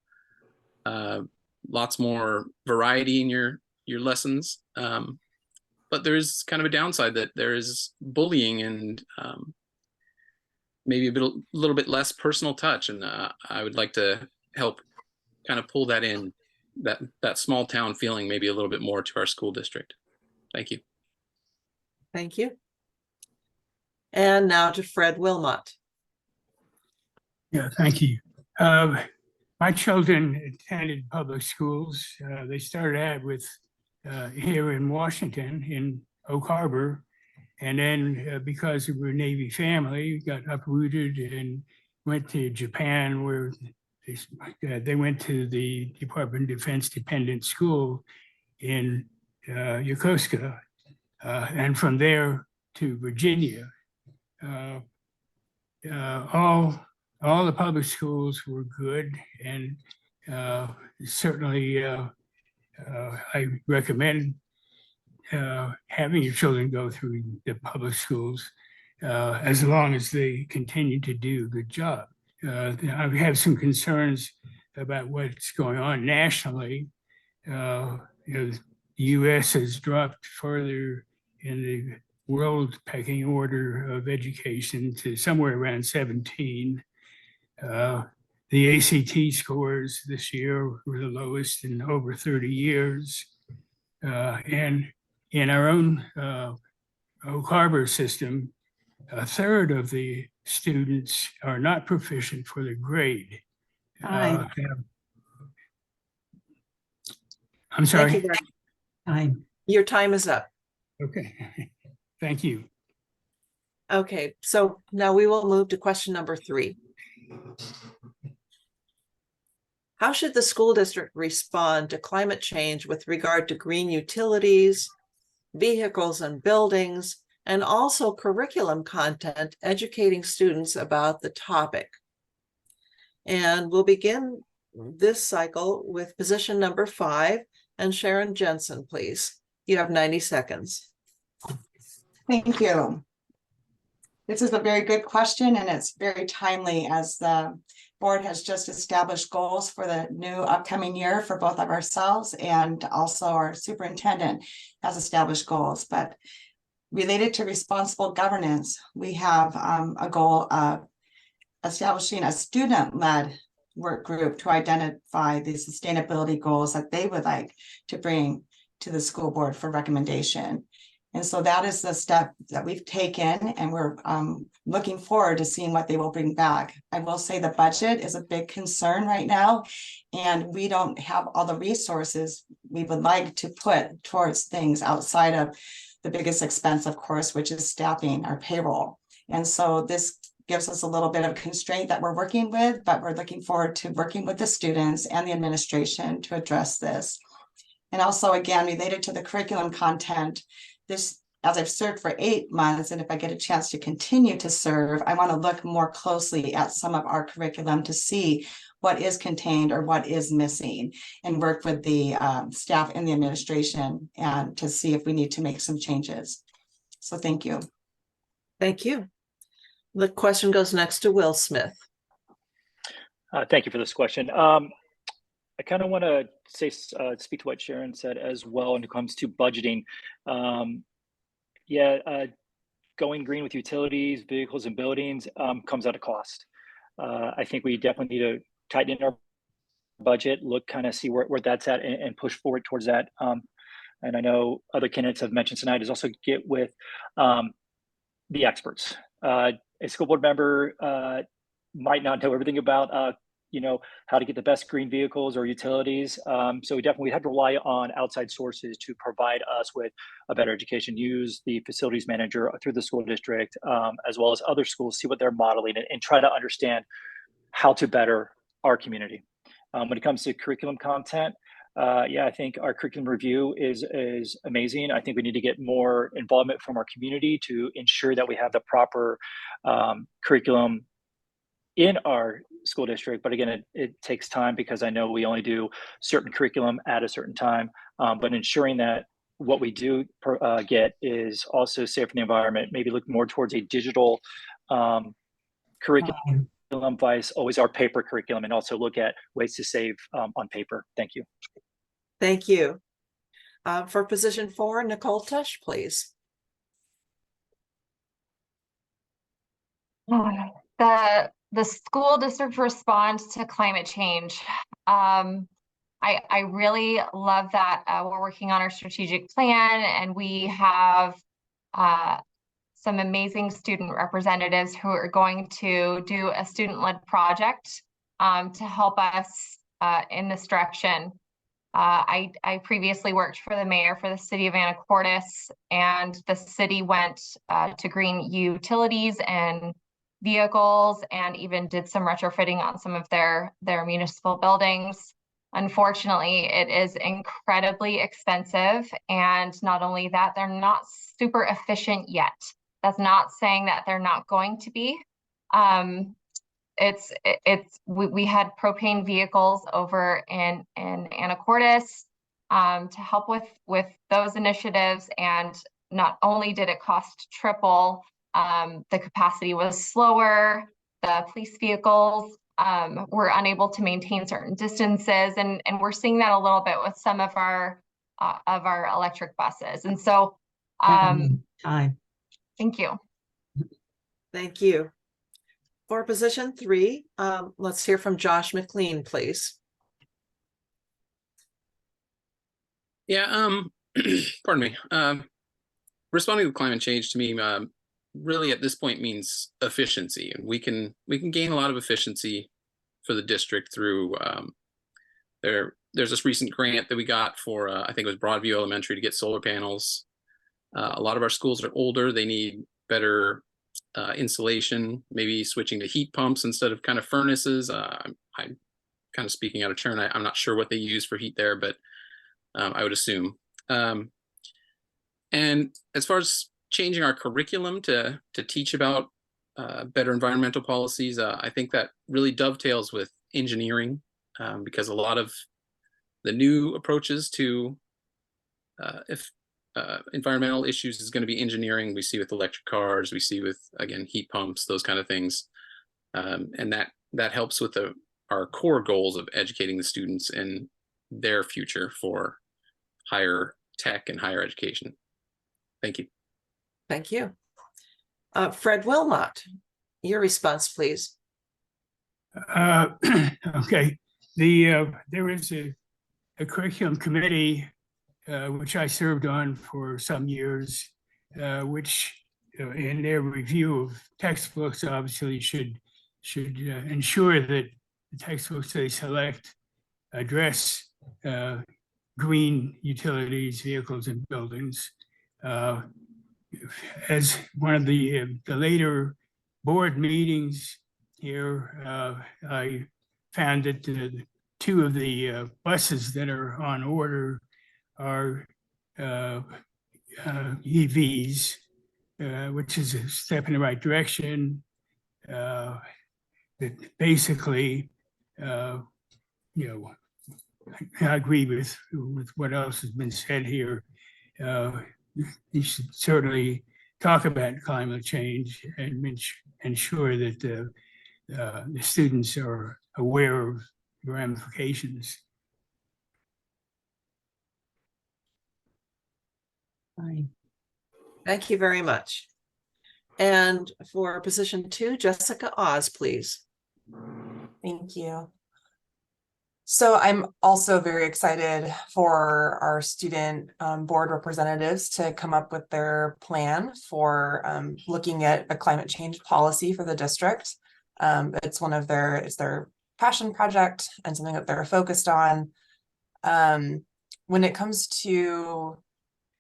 lots more variety in your lessons. But there's kind of a downside, that there is bullying and maybe a little bit less personal touch. And I would like to help kind of pull that in, that small town feeling, maybe a little bit more to our school district. Thank you. Thank you. And now to Fred Wilmot. Yeah, thank you. My children attended public schools. They started out with here in Washington, in Oak Harbor, and then because we were a Navy family, got uprooted and went to Japan, where they went to the Department of Defense Dependent School in Yokosuka, and from there to Virginia. All the public schools were good, and certainly I recommend having your children go through the public schools as long as they continue to do a good job. I have some concerns about what's going on nationally. The U.S. has dropped further in the world pecking order of education to somewhere around 17. The ACT scores this year were the lowest in over 30 years. And in our own Oak Harbor system, 1/3 of the students are not proficient for the grade. I'm sorry. Thank you. Your time is up. Okay, thank you. Okay, so now we will move to question number 3. How should the school district respond to climate change with regard to green utilities, vehicles and buildings, and also curriculum content educating students about the topic? And we'll begin this cycle with position number 5, and Sharon Jensen, please. You have 90 seconds. Thank you. This is a very good question, and it's very timely as the board has just established goals for the new upcoming year for both of ourselves, and also our superintendent has established goals. But related to responsible governance, we have a goal of establishing a student-led work group to identify the sustainability goals that they would like to bring to the school board for recommendation. And so that is the step that we've taken, and we're looking forward to seeing what they will bring back. I will say the budget is a big concern right now, and we don't have all the resources we would like to put towards things outside of the biggest expense, of course, which is staffing our payroll. And so this gives us a little bit of constraint that we're working with, but we're looking forward to working with the students and the administration to address this. And also, again, related to the curriculum content, this, as I've served for 8 months, and if I get a chance to continue to serve, I want to look more closely at some of our curriculum to see what is contained or what is missing, and work with the staff and the administration and to see if we need to make some changes. So thank you. Thank you. The question goes next to Will Smith. Thank you for this question. I kind of want to say, speak to what Sharon said as well when it comes to budgeting. Going green with utilities, vehicles, and buildings comes at a cost. I think we definitely need to tighten in our budget, look, kind of see where that's at, and push forward towards that. And I know other candidates have mentioned tonight is also get with the experts. A school board member might not know everything about how to get the best green vehicles or utilities. So we have to rely on outside sources to provide us with a better education. Use the facilities manager through the school district, as well as other schools, see what they're modeling, and try to understand how to better our community. When it comes to curriculum content, I think our curriculum review is amazing. I think we need to get more involvement from our community to ensure that we have the proper curriculum in our school district. But again, it takes time, because I know we only do certain curriculum at a certain time, but ensuring that what we do get is also safe for the environment, maybe look more towards a digital curriculum vice, always our paper curriculum, and also look at ways to save on paper. Thank you. Thank you. For position 4, Nicole Tush, please. The school district response to climate change. I really love that we're working on our strategic plan, and we have some amazing student representatives who are going to do a student-led project to help us in this direction. I previously worked for the mayor for the city of Anacortes, and the city went to green utilities and vehicles, and even did some retrofitting on some of their municipal buildings. Unfortunately, it is incredibly expensive, and not only that, they're not super efficient yet. That's not saying that they're not going to be. We had propane vehicles over in Anacortes to help with those initiatives, and not only did it cost triple, the capacity was slower. The police vehicles were unable to maintain certain distances, and we're seeing that a little bit with some of our electric buses. And so, thank you. Thank you. For position 3, let's hear from Josh McLean, please. Yeah, pardon me. Responding to climate change to me really at this point means efficiency, and we can gain a lot of efficiency for the district through their there's this recent grant that we got for, I think it was Broadview Elementary, to get solar panels. A lot of our schools are older. They need better insulation, maybe switching to heat pumps instead of kind of furnaces. I'm kind of speaking out of turn. I'm not sure what they use for heat there, but I would assume. And as far as changing our curriculum to teach about better environmental policies, I think that really dovetails with engineering, because a lot of the new approaches to environmental issues is going to be engineering. We see with electric cars, we see with, again, heat pumps, those kind of things. And that helps with our core goals of educating the students in their future for higher tech and higher education. Thank you. Thank you. Fred Wilmot, your response, please. Okay, there is a curriculum committee which I served on for some years, which in their review of textbooks obviously should ensure that the textbooks they select address green utilities, vehicles, and buildings. As one of the later board meetings here, I found that two of the buses that are on order are EVs, which is a step in the right direction. That basically, you know, I agree with what else has been said here. You should certainly talk about climate change and ensure that the students are aware of the ramifications. Fine. Thank you very much. And for position 2, Jessica Oz, please. Thank you. So I'm also very excited for our student board representatives to come up with their plan for looking at a climate change policy for the district. It's their passion project and something that they're focused on. When it comes to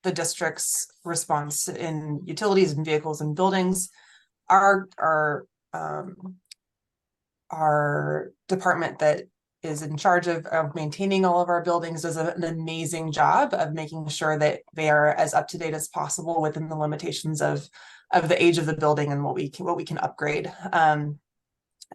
the district's response in utilities and vehicles and buildings, our department that is in charge of maintaining all of our buildings does an amazing job of making sure that they are as up to date as possible within the limitations of the age of the building and what we can upgrade.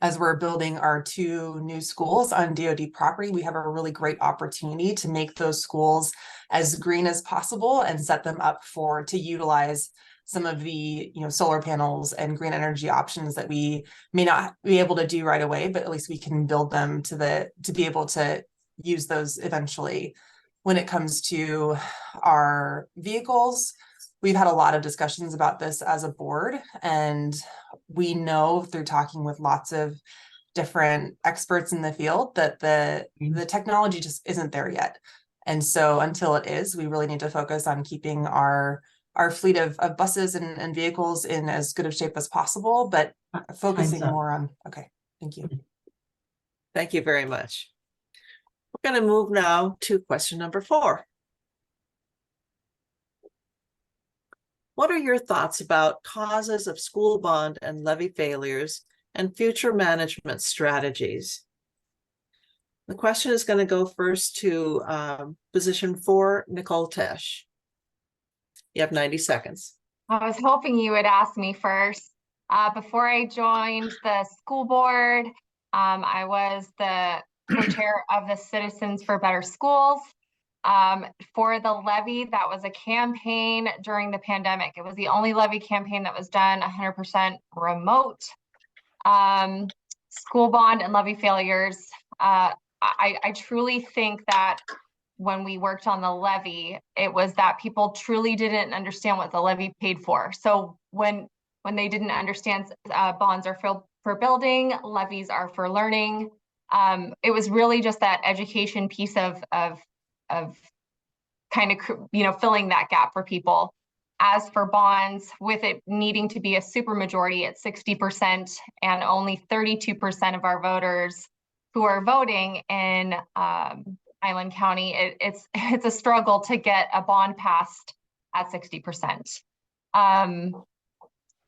As we're building our 2 new schools on DoD property, we have a really great opportunity to make those schools as green as possible and set them up to utilize some of the solar panels and green energy options that we may not be able to do right away, but at least we can build them to be able to use those eventually. When it comes to our vehicles, we've had a lot of discussions about this as a board, and we know through talking with lots of different experts in the field that the technology just isn't there yet. And so until it is, we really need to focus on keeping our fleet of buses and vehicles in as good of shape as possible, but focusing more on, okay, thank you. Thank you very much. We're going to move now to question number 4. What are your thoughts about causes of school bond and levy failures and future management strategies? The question is going to go first to position 4, Nicole Tesh. You have 90 seconds. I was hoping you would ask me first. Before I joined the school board, I was the co-chair of the Citizens for Better Schools. For the levy, that was a campaign during the pandemic. It was the only levy campaign that was done 100% remote. School bond and levy failures. I truly think that when we worked on the levy, it was that people truly didn't understand what the levy paid for. So when they didn't understand bonds are for building, levies are for learning. It was really just that education piece of kind of, filling that gap for people. As for bonds, with it needing to be a super majority at 60% and only 32% of our voters who are voting in Island County, it's a struggle to get a bond passed at 60%.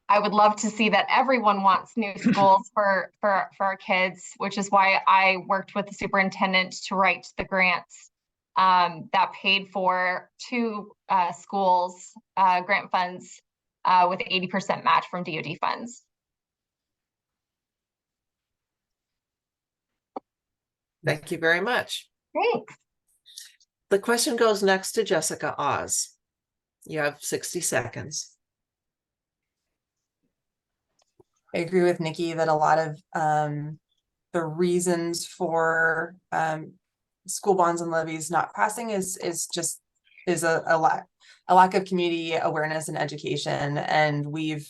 I would love to see that everyone wants new schools for our kids, which is why I worked with the superintendent to write the grants that paid for 2 schools grant funds with 80% match from DoD funds. Thank you very much. Thanks. The question goes next to Jessica Oz. You have 60 seconds. I agree with Nikki that a lot of the reasons for school bonds and levies not passing is a lack of community awareness and education. And we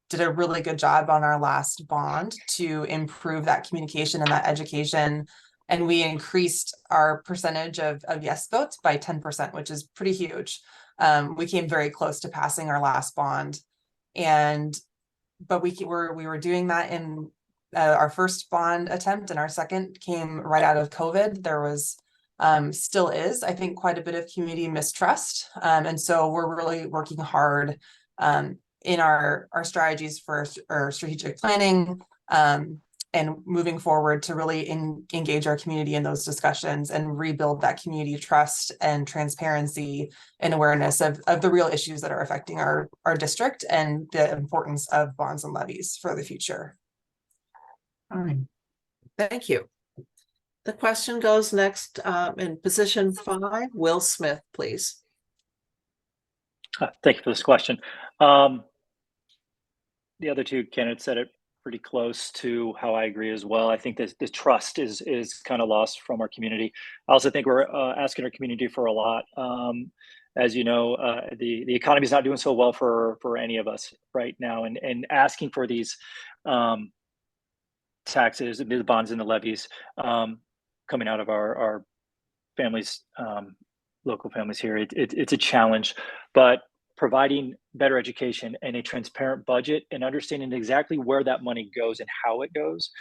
did a really good job on our last bond to improve that communication and that education. And we increased our percentage of yes votes by 10%, which is pretty huge. We came very close to passing our last bond, but we were doing that in our first bond attempt, and our second came right out of COVID. There was still is, I think, quite a bit of community mistrust, and so we're really working hard in our strategies for our strategic planning and moving forward to really engage our community in those discussions and rebuild that community trust and transparency and awareness of the real issues that are affecting our district and the importance of bonds and levies for the future. Fine. Thank you. The question goes next in position 5, Will Smith, please. Thank you for this question. The other 2 candidates said it pretty close to how I agree as well. I think that the trust is kind of lost from our community. I also think we're asking our community for a lot. As you know, the economy is not doing so well for any of us right now, and asking for these taxes, the bonds and the levies coming out of our families, local families here, it's a challenge, but providing better education and a transparent budget and understanding exactly where that money goes and how it goes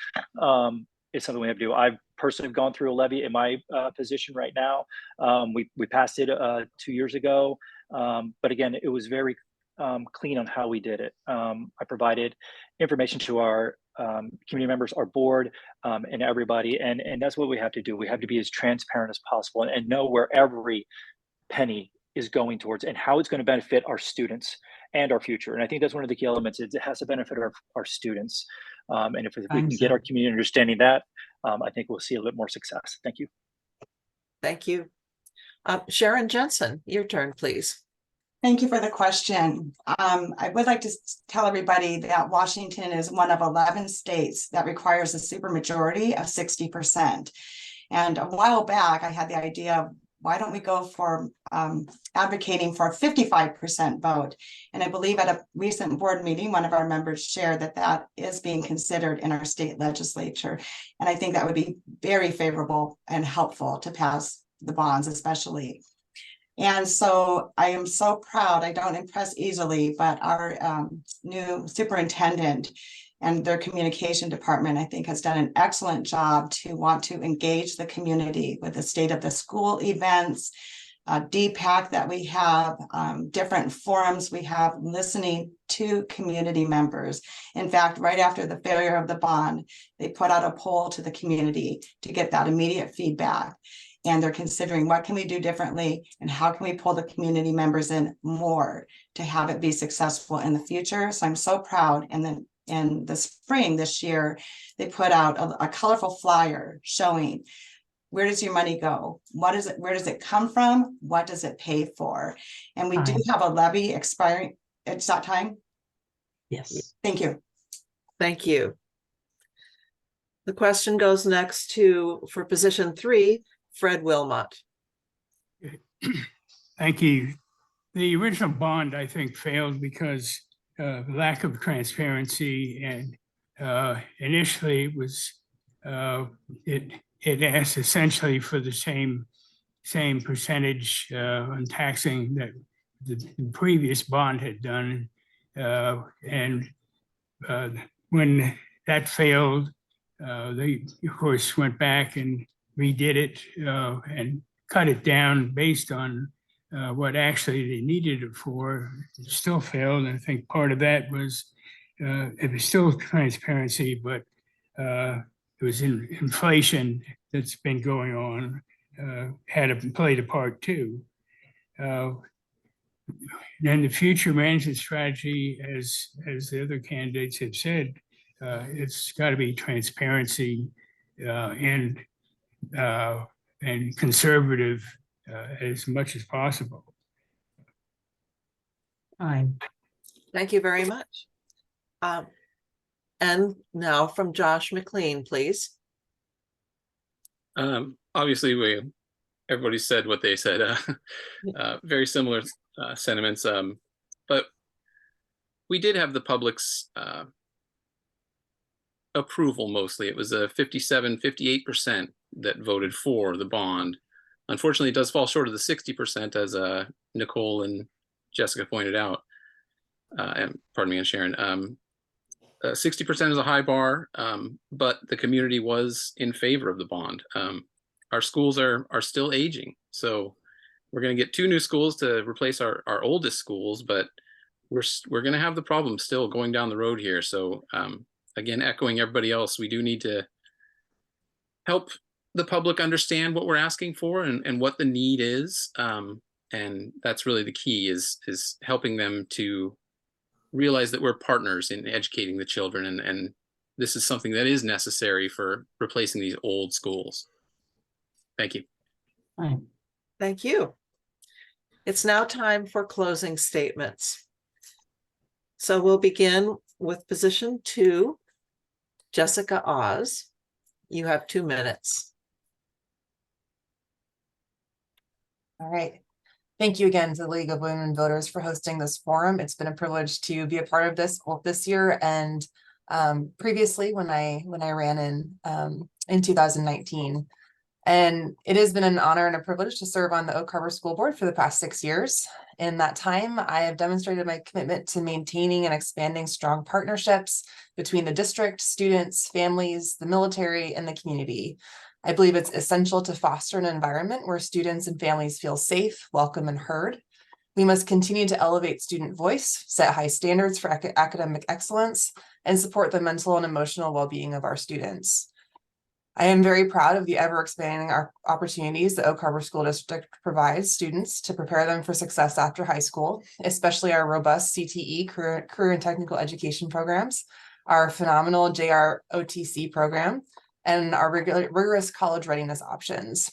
is something we have to do. I've personally gone through a levy in my position right now. We passed it 2 years ago, but again, it was very clean on how we did it. I provided information to our community members, our board, and everybody, and that's what we have to do. We have to be as transparent as possible and know where every penny is going towards and how it's going to benefit our students and our future. And I think that's one of the key elements. It has to benefit our students. And if we can get our community understanding that, I think we'll see a little bit more success. Thank you. Thank you. Sharon Jensen, your turn, please. Thank you for the question. I would like to tell everybody that Washington is one of 11 states that requires a supermajority of 60%. And a while back, I had the idea of, why don't we go for advocating for a 55% vote? And I believe at a recent board meeting, one of our members shared that is being considered in our state legislature. And I think that would be very favorable and helpful to pass the bonds, especially. And so I am so proud. I don't impress easily, but our new superintendent and their communication department, I think, has done an excellent job to want to engage the community with the state of the school events, DPAC that we have, different forums we have, listening to community members. In fact, right after the failure of the bond, they put out a poll to the community to get that immediate feedback. And they're considering what can we do differently and how can we pull the community members in more to have it be successful in the future. So I'm so proud. And then in the spring this year, they put out a colorful flyer showing, where does your money go? What is it? Where does it come from? What does it pay for? And we do have a levy expiring. It's that time? Yes. Thank you. Thank you. The question goes next for position 3, Fred Wilmot. Thank you. The original bond, I think, failed because lack of transparency, and initially it was it asked essentially for the same percentage on taxing that the previous bond had done, and when that failed, they of course went back and redid it and cut it down based on what actually they needed it for. It still failed. And I think part of that was it was still transparency, but it was inflation that's been going on played a part too. Then the future management strategy, as the other candidates have said, it's got to be transparency and conservative as much as possible. Fine. Thank you very much. And now from Josh McLean, please. Obviously, everybody said what they said. Very similar sentiments, but we did have the public's approval mostly. It was a 58% that voted for the bond. Unfortunately, it does fall short of the 60%, as Nicole and Jessica pointed out. And pardon me, and Sharon. 60% is a high bar, but the community was in favor of the bond. Our schools are still aging, so we're going to get 2 new schools to replace our oldest schools, but we're going to have the problem still going down the road here. So again, echoing everybody else, we do need to help the public understand what we're asking for and what the need is, and that's really the key, is helping them to realize that we're partners in educating the children, and this is something that is necessary for replacing these old schools. Thank you. Fine. Thank you. It's now time for closing statements. So we'll begin with position 2, Jessica Oz. You have 2 minutes. All right. Thank you again to the League of Women Voters for hosting this forum. It's been a privilege to be a part of this both this year and previously when I ran in 2019. And it has been an honor and a privilege to serve on the Oak Harbor School Board for the past 6 years. In that time, I have demonstrated my commitment to maintaining and expanding strong partnerships between the district, students, families, the military, and the community. I believe it's essential to foster an environment where students and families feel safe, welcome, and heard. We must continue to elevate student voice, set high standards for academic excellence, and support the mental and emotional well-being of our students. I am very proud of the ever-expanding opportunities the Oak Harbor School District provides students to prepare them for success after high school, especially our robust CTE, career and technical education programs, our phenomenal JROTC program, and our rigorous college readiness options.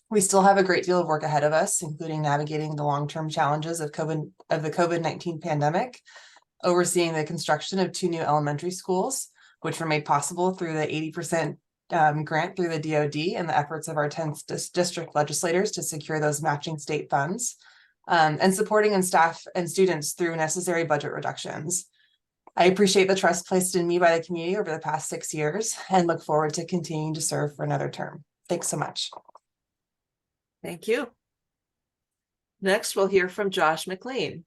We still have a great deal of work ahead of us, including navigating the long-term challenges of the COVID-19 pandemic, overseeing the construction of 2 new elementary schools, which were made possible through the 80% grant through the DoD and the efforts of our 10 district legislators to secure those matching state funds, and supporting staff and students through necessary budget reductions. I appreciate the trust placed in me by the community over the past 6 years and look forward to continuing to serve for another term. Thanks so much. Thank you. Next, we'll hear from Josh McLean.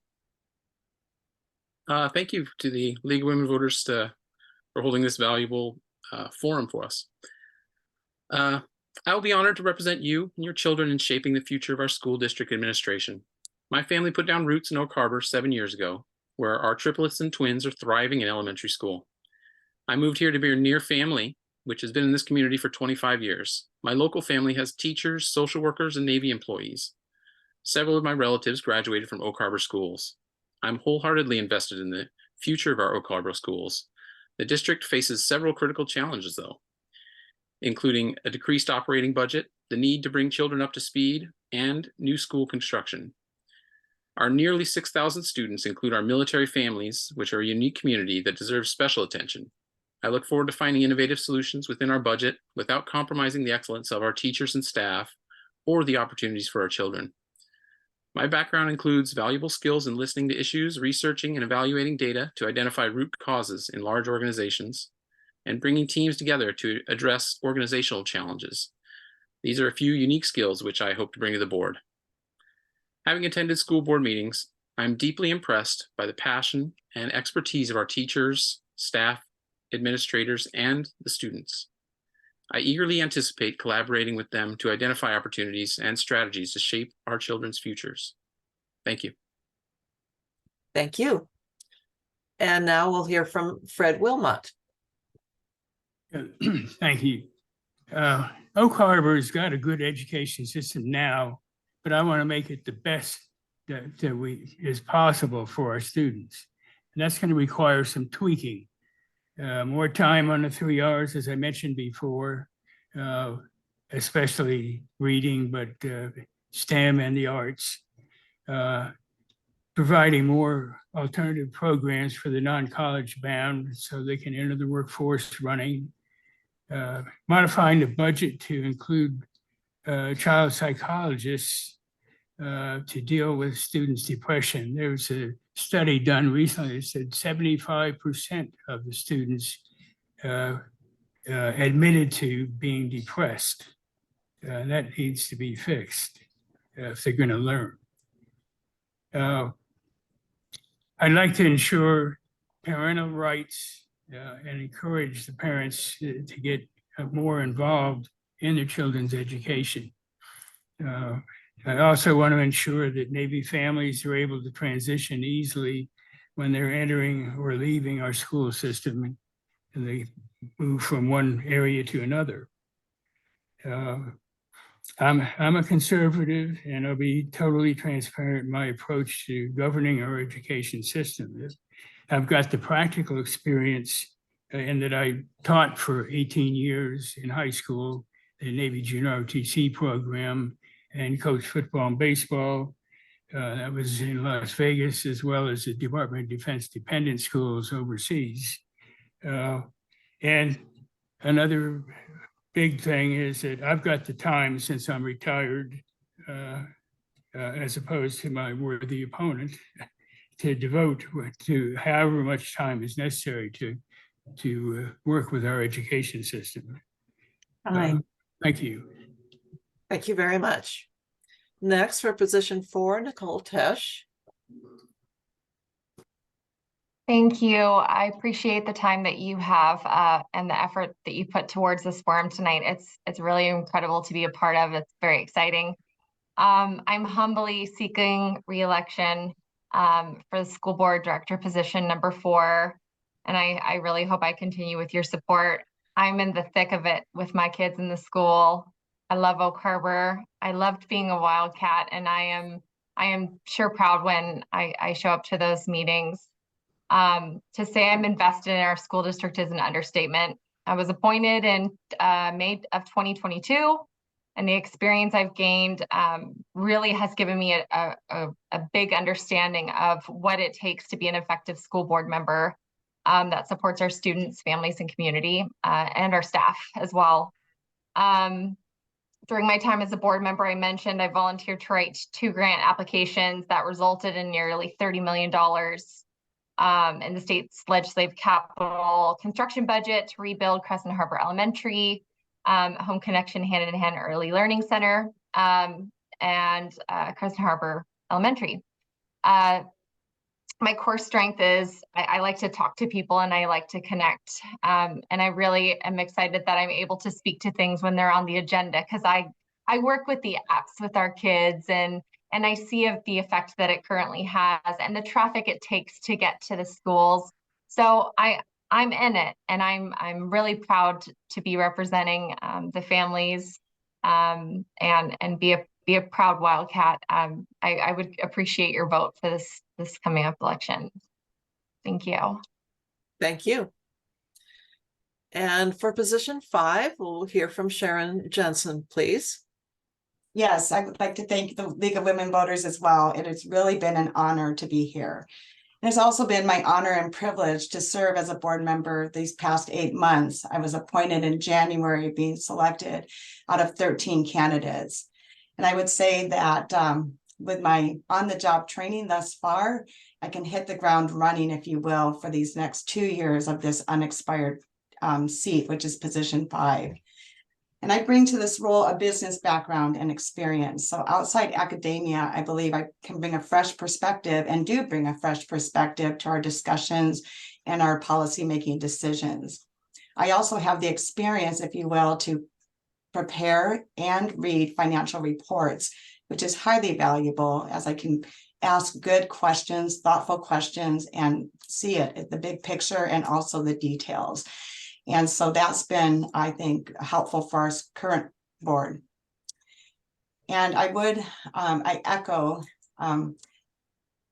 Thank you to the League of Women Voters for holding this valuable forum for us. I will be honored to represent you and your children in shaping the future of our school district administration. My family put down roots in Oak Harbor 7 years ago, where our triplets and twins are thriving in elementary school. I moved here to be near family, which has been in this community for 25 years. My local family has teachers, social workers, and Navy employees. Several of my relatives graduated from Oak Harbor schools. I'm wholeheartedly invested in the future of our Oak Harbor schools. The district faces several critical challenges, though, including a decreased operating budget, the need to bring children up to speed, and new school construction. Our nearly 6,000 students include our military families, which are a unique community that deserves special attention. I look forward to finding innovative solutions within our budget without compromising the excellence of our teachers and staff or the opportunities for our children. My background includes valuable skills in listening to issues, researching and evaluating data to identify root causes in large organizations, and bringing teams together to address organizational challenges. These are a few unique skills which I hope to bring to the board. Having attended school board meetings, I'm deeply impressed by the passion and expertise of our teachers, staff, administrators, and the students. I eagerly anticipate collaborating with them to identify opportunities and strategies to shape our children's futures. Thank you. Thank you. And now we'll hear from Fred Wilmot. Thank you. Oak Harbor's got a good education system now, but I want to make it the best that is possible for our students. And that's going to require some tweaking. More time on the 3 R's, as I mentioned before, especially reading, but STEM and the arts. Providing more alternative programs for the non-college bound so they can enter the workforce running. Modifying the budget to include child psychologists to deal with students' depression. There was a study done recently that said 75% of the students admitted to being depressed. That needs to be fixed if they're going to learn. I'd like to ensure parental rights and encourage the parents to get more involved in their children's education. I also want to ensure that Navy families are able to transition easily when they're entering or leaving our school system and they move from one area to another. I'm a conservative, and I'll be totally transparent in my approach to governing our education system. I've got the practical experience in that I taught for 18 years in high school, the Navy Junior ROTC program, and coached football and baseball. That was in Las Vegas, as well as the Department of Defense dependent schools overseas. And another big thing is that I've got the time, since I'm retired, as opposed to my worthy opponent, to devote to however much time is necessary to work with our education system. Thank you. Thank you very much. Next, for position 4, Nicole Tesh. Thank you. I appreciate the time that you have and the effort that you put towards this forum tonight. It's really incredible to be a part of. It's very exciting. I'm humbly seeking re-election for the school board director position number 4. And I really hope I continue with your support. I'm in the thick of it with my kids in the school. I love Oak Harbor. I loved being a Wildcat, and I am sure proud when I show up to those meetings. To say I'm invested in our school district is an understatement. I was appointed in May of 2022, and the experience I've gained really has given me a big understanding of what it takes to be an effective school board member that supports our students, families, and community, and our staff as well. During my time as a board member, I mentioned I volunteered to write 2 grant applications that resulted in nearly $30 million in the state's legislative capital construction budget to rebuild Crescent Harbor Elementary, Home Connection Hand in Hand Early Learning Center, and Crescent Harbor Elementary. My core strength is I like to talk to people and I like to connect. And I really am excited that I'm able to speak to things when they're on the agenda, because I work with the apps with our kids, and I see the effect that it currently has and the traffic it takes to get to the schools. So I'm in it, and I'm really proud to be representing the families and be a proud Wildcat. I would appreciate your vote for this coming up election. Thank you. Thank you. And for position 5, we'll hear from Sharon Jensen, please. Yes, I would like to thank the League of Women Voters as well. It has really been an honor to be here. And it's also been my honor and privilege to serve as a board member these past 8 months. I was appointed in January, being selected out of 13 candidates. And I would say that with my on-the-job training thus far, I can hit the ground running, if you will, for these next 2 years of this unexpired seat, which is position 5. And I bring to this role a business background and experience. So outside academia, I believe I can bring a fresh perspective, and do bring a fresh perspective to our discussions and our policymaking decisions. I also have the experience, if you will, to prepare and read financial reports, which is highly valuable as I can ask good questions, thoughtful questions, and see it at the big picture and also the details. And so that's been, I think, helpful for our current board. And I echo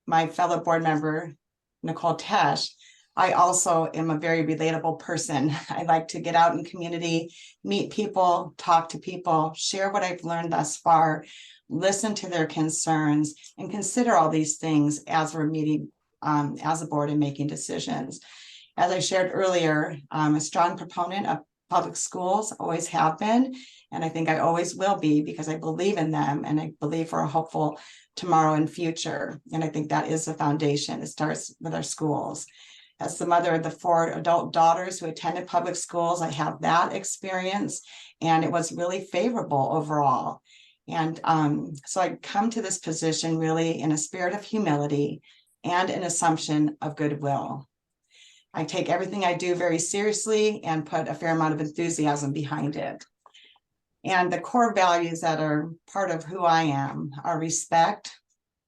my fellow board member, Nicole Tesh. I also am a very relatable person. I like to get out in community, meet people, talk to people, share what I've learned thus far, listen to their concerns, and consider all these things as we're meeting as a board and making decisions. As I shared earlier, I'm a strong proponent of public schools, always have been, and I think I always will be because I believe in them and I believe for a hopeful tomorrow and future. And I think that is the foundation. It starts with our schools. As the mother of the 4 adult daughters who attended public schools, I have that experience, and it was really favorable overall. And so I come to this position really in a spirit of humility and an assumption of goodwill. I take everything I do very seriously and put a fair amount of enthusiasm behind it. And the core values that are part of who I am are respect,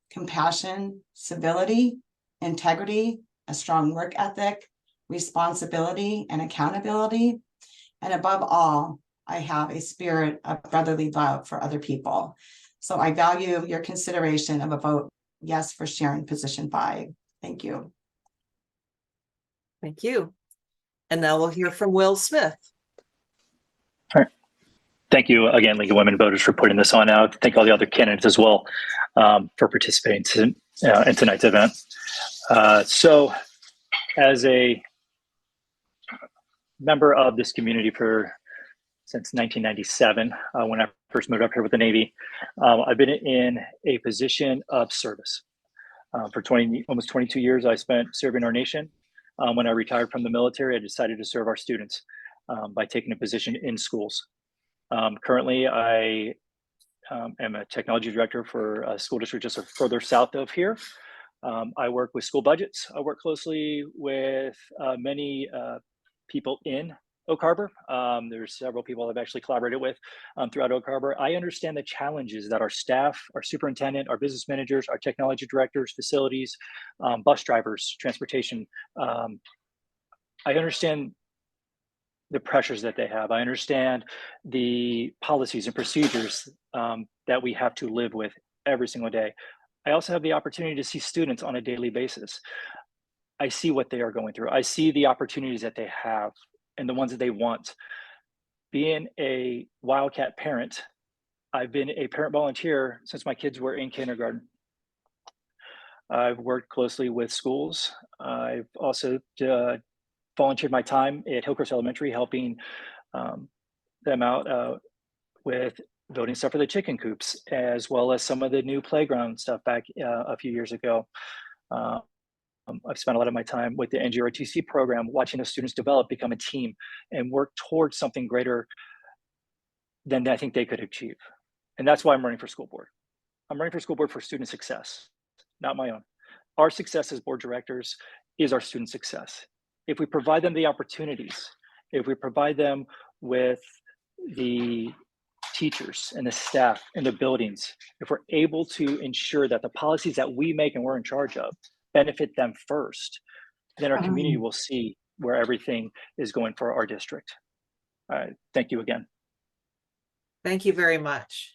compassion, civility, integrity, a strong work ethic, responsibility, and accountability. And above all, I have a spirit of brotherly love for other people. So I value your consideration of a vote yes for Sharon position 5. Thank you. Thank you. And now we'll hear from Will Smith. All right. Thank you again, League of Women Voters, for putting this on out. Thank all the other candidates as well for participating in tonight's event. So as a member of this community since 1997, when I first moved up here with the Navy, I've been in a position of service. For almost 22 years, I spent serving our nation. When I retired from the military, I decided to serve our students by taking a position in schools. Currently, I am a technology director for a school district just further south of here. I work with school budgets. I work closely with many people in Oak Harbor. There's several people I've actually collaborated with throughout Oak Harbor. I understand the challenges that our staff, our superintendent, our business managers, our technology directors, facilities, bus drivers, transportation. I understand the pressures that they have. I understand the policies and procedures that we have to live with every single day. I also have the opportunity to see students on a daily basis. I see what they are going through. I see the opportunities that they have and the ones that they want. Being a Wildcat parent, I've been a parent volunteer since my kids were in kindergarten. I've worked closely with schools. I've also volunteered my time at Hillcrest Elementary, helping them out with building stuff for the chicken coops, as well as some of the new playground stuff back a few years ago. I've spent a lot of my time with the NGRTC program, watching the students develop, become a team, and work towards something greater than I think they could achieve. And that's why I'm running for school board. I'm running for school board for student success, not my own. Our success as board directors is our student success. If we provide them the opportunities, if we provide them with the teachers and the staff and the buildings, if we're able to ensure that the policies that we make and we're in charge of benefit them first, then our community will see where everything is going for our district. Thank you again. Thank you very much.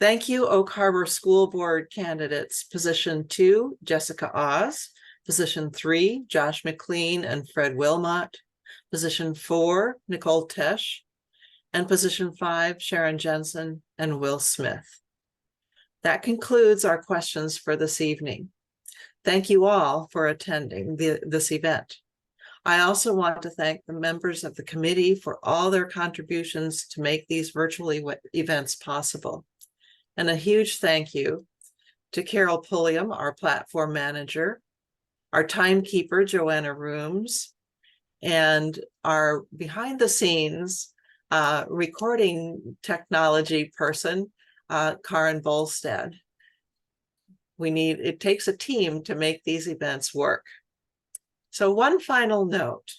Thank you, Oak Harbor School Board candidates. Position 2, Jessica Oz. Position 3, Josh McLean and Fred Wilmot. Position 4, Nicole Tesh. And position 5, Sharon Jensen and Will Smith. That concludes our questions for this evening. Thank you all for attending this event. I also want to thank the members of the committee for all their contributions to make these virtual events possible. And a huge thank you to Carol Pulliam, our platform manager, our timekeeper, Joanna Rooms, and our behind the scenes recording technology person, Karen Bolstad. It takes a team to make these events work. So one final note,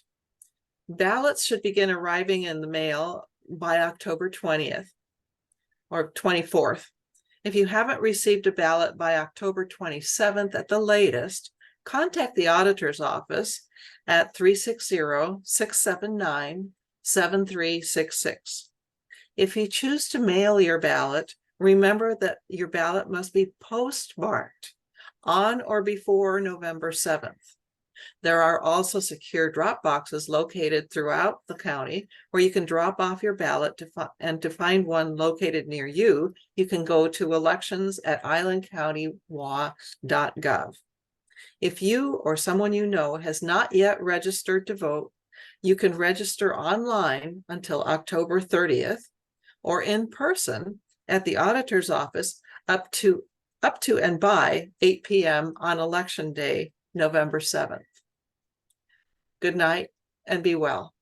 Ballots should begin arriving in the mail by October 20th or 24th. If you haven't received a ballot by October 27th at the latest, contact the auditor's office at 360-679-7366. If you choose to mail your ballot, remember that your ballot must be postmarked on or before November 7th. There are also secure drop boxes located throughout the county where you can drop off your ballot and to find one located near you, you can go to elections@islandcountywa.gov. If you or someone you know has not yet registered to vote, you can register online until October 30th or in person at the auditor's office up to and by 8 p.m. on election day, November 7th. Good night and be well.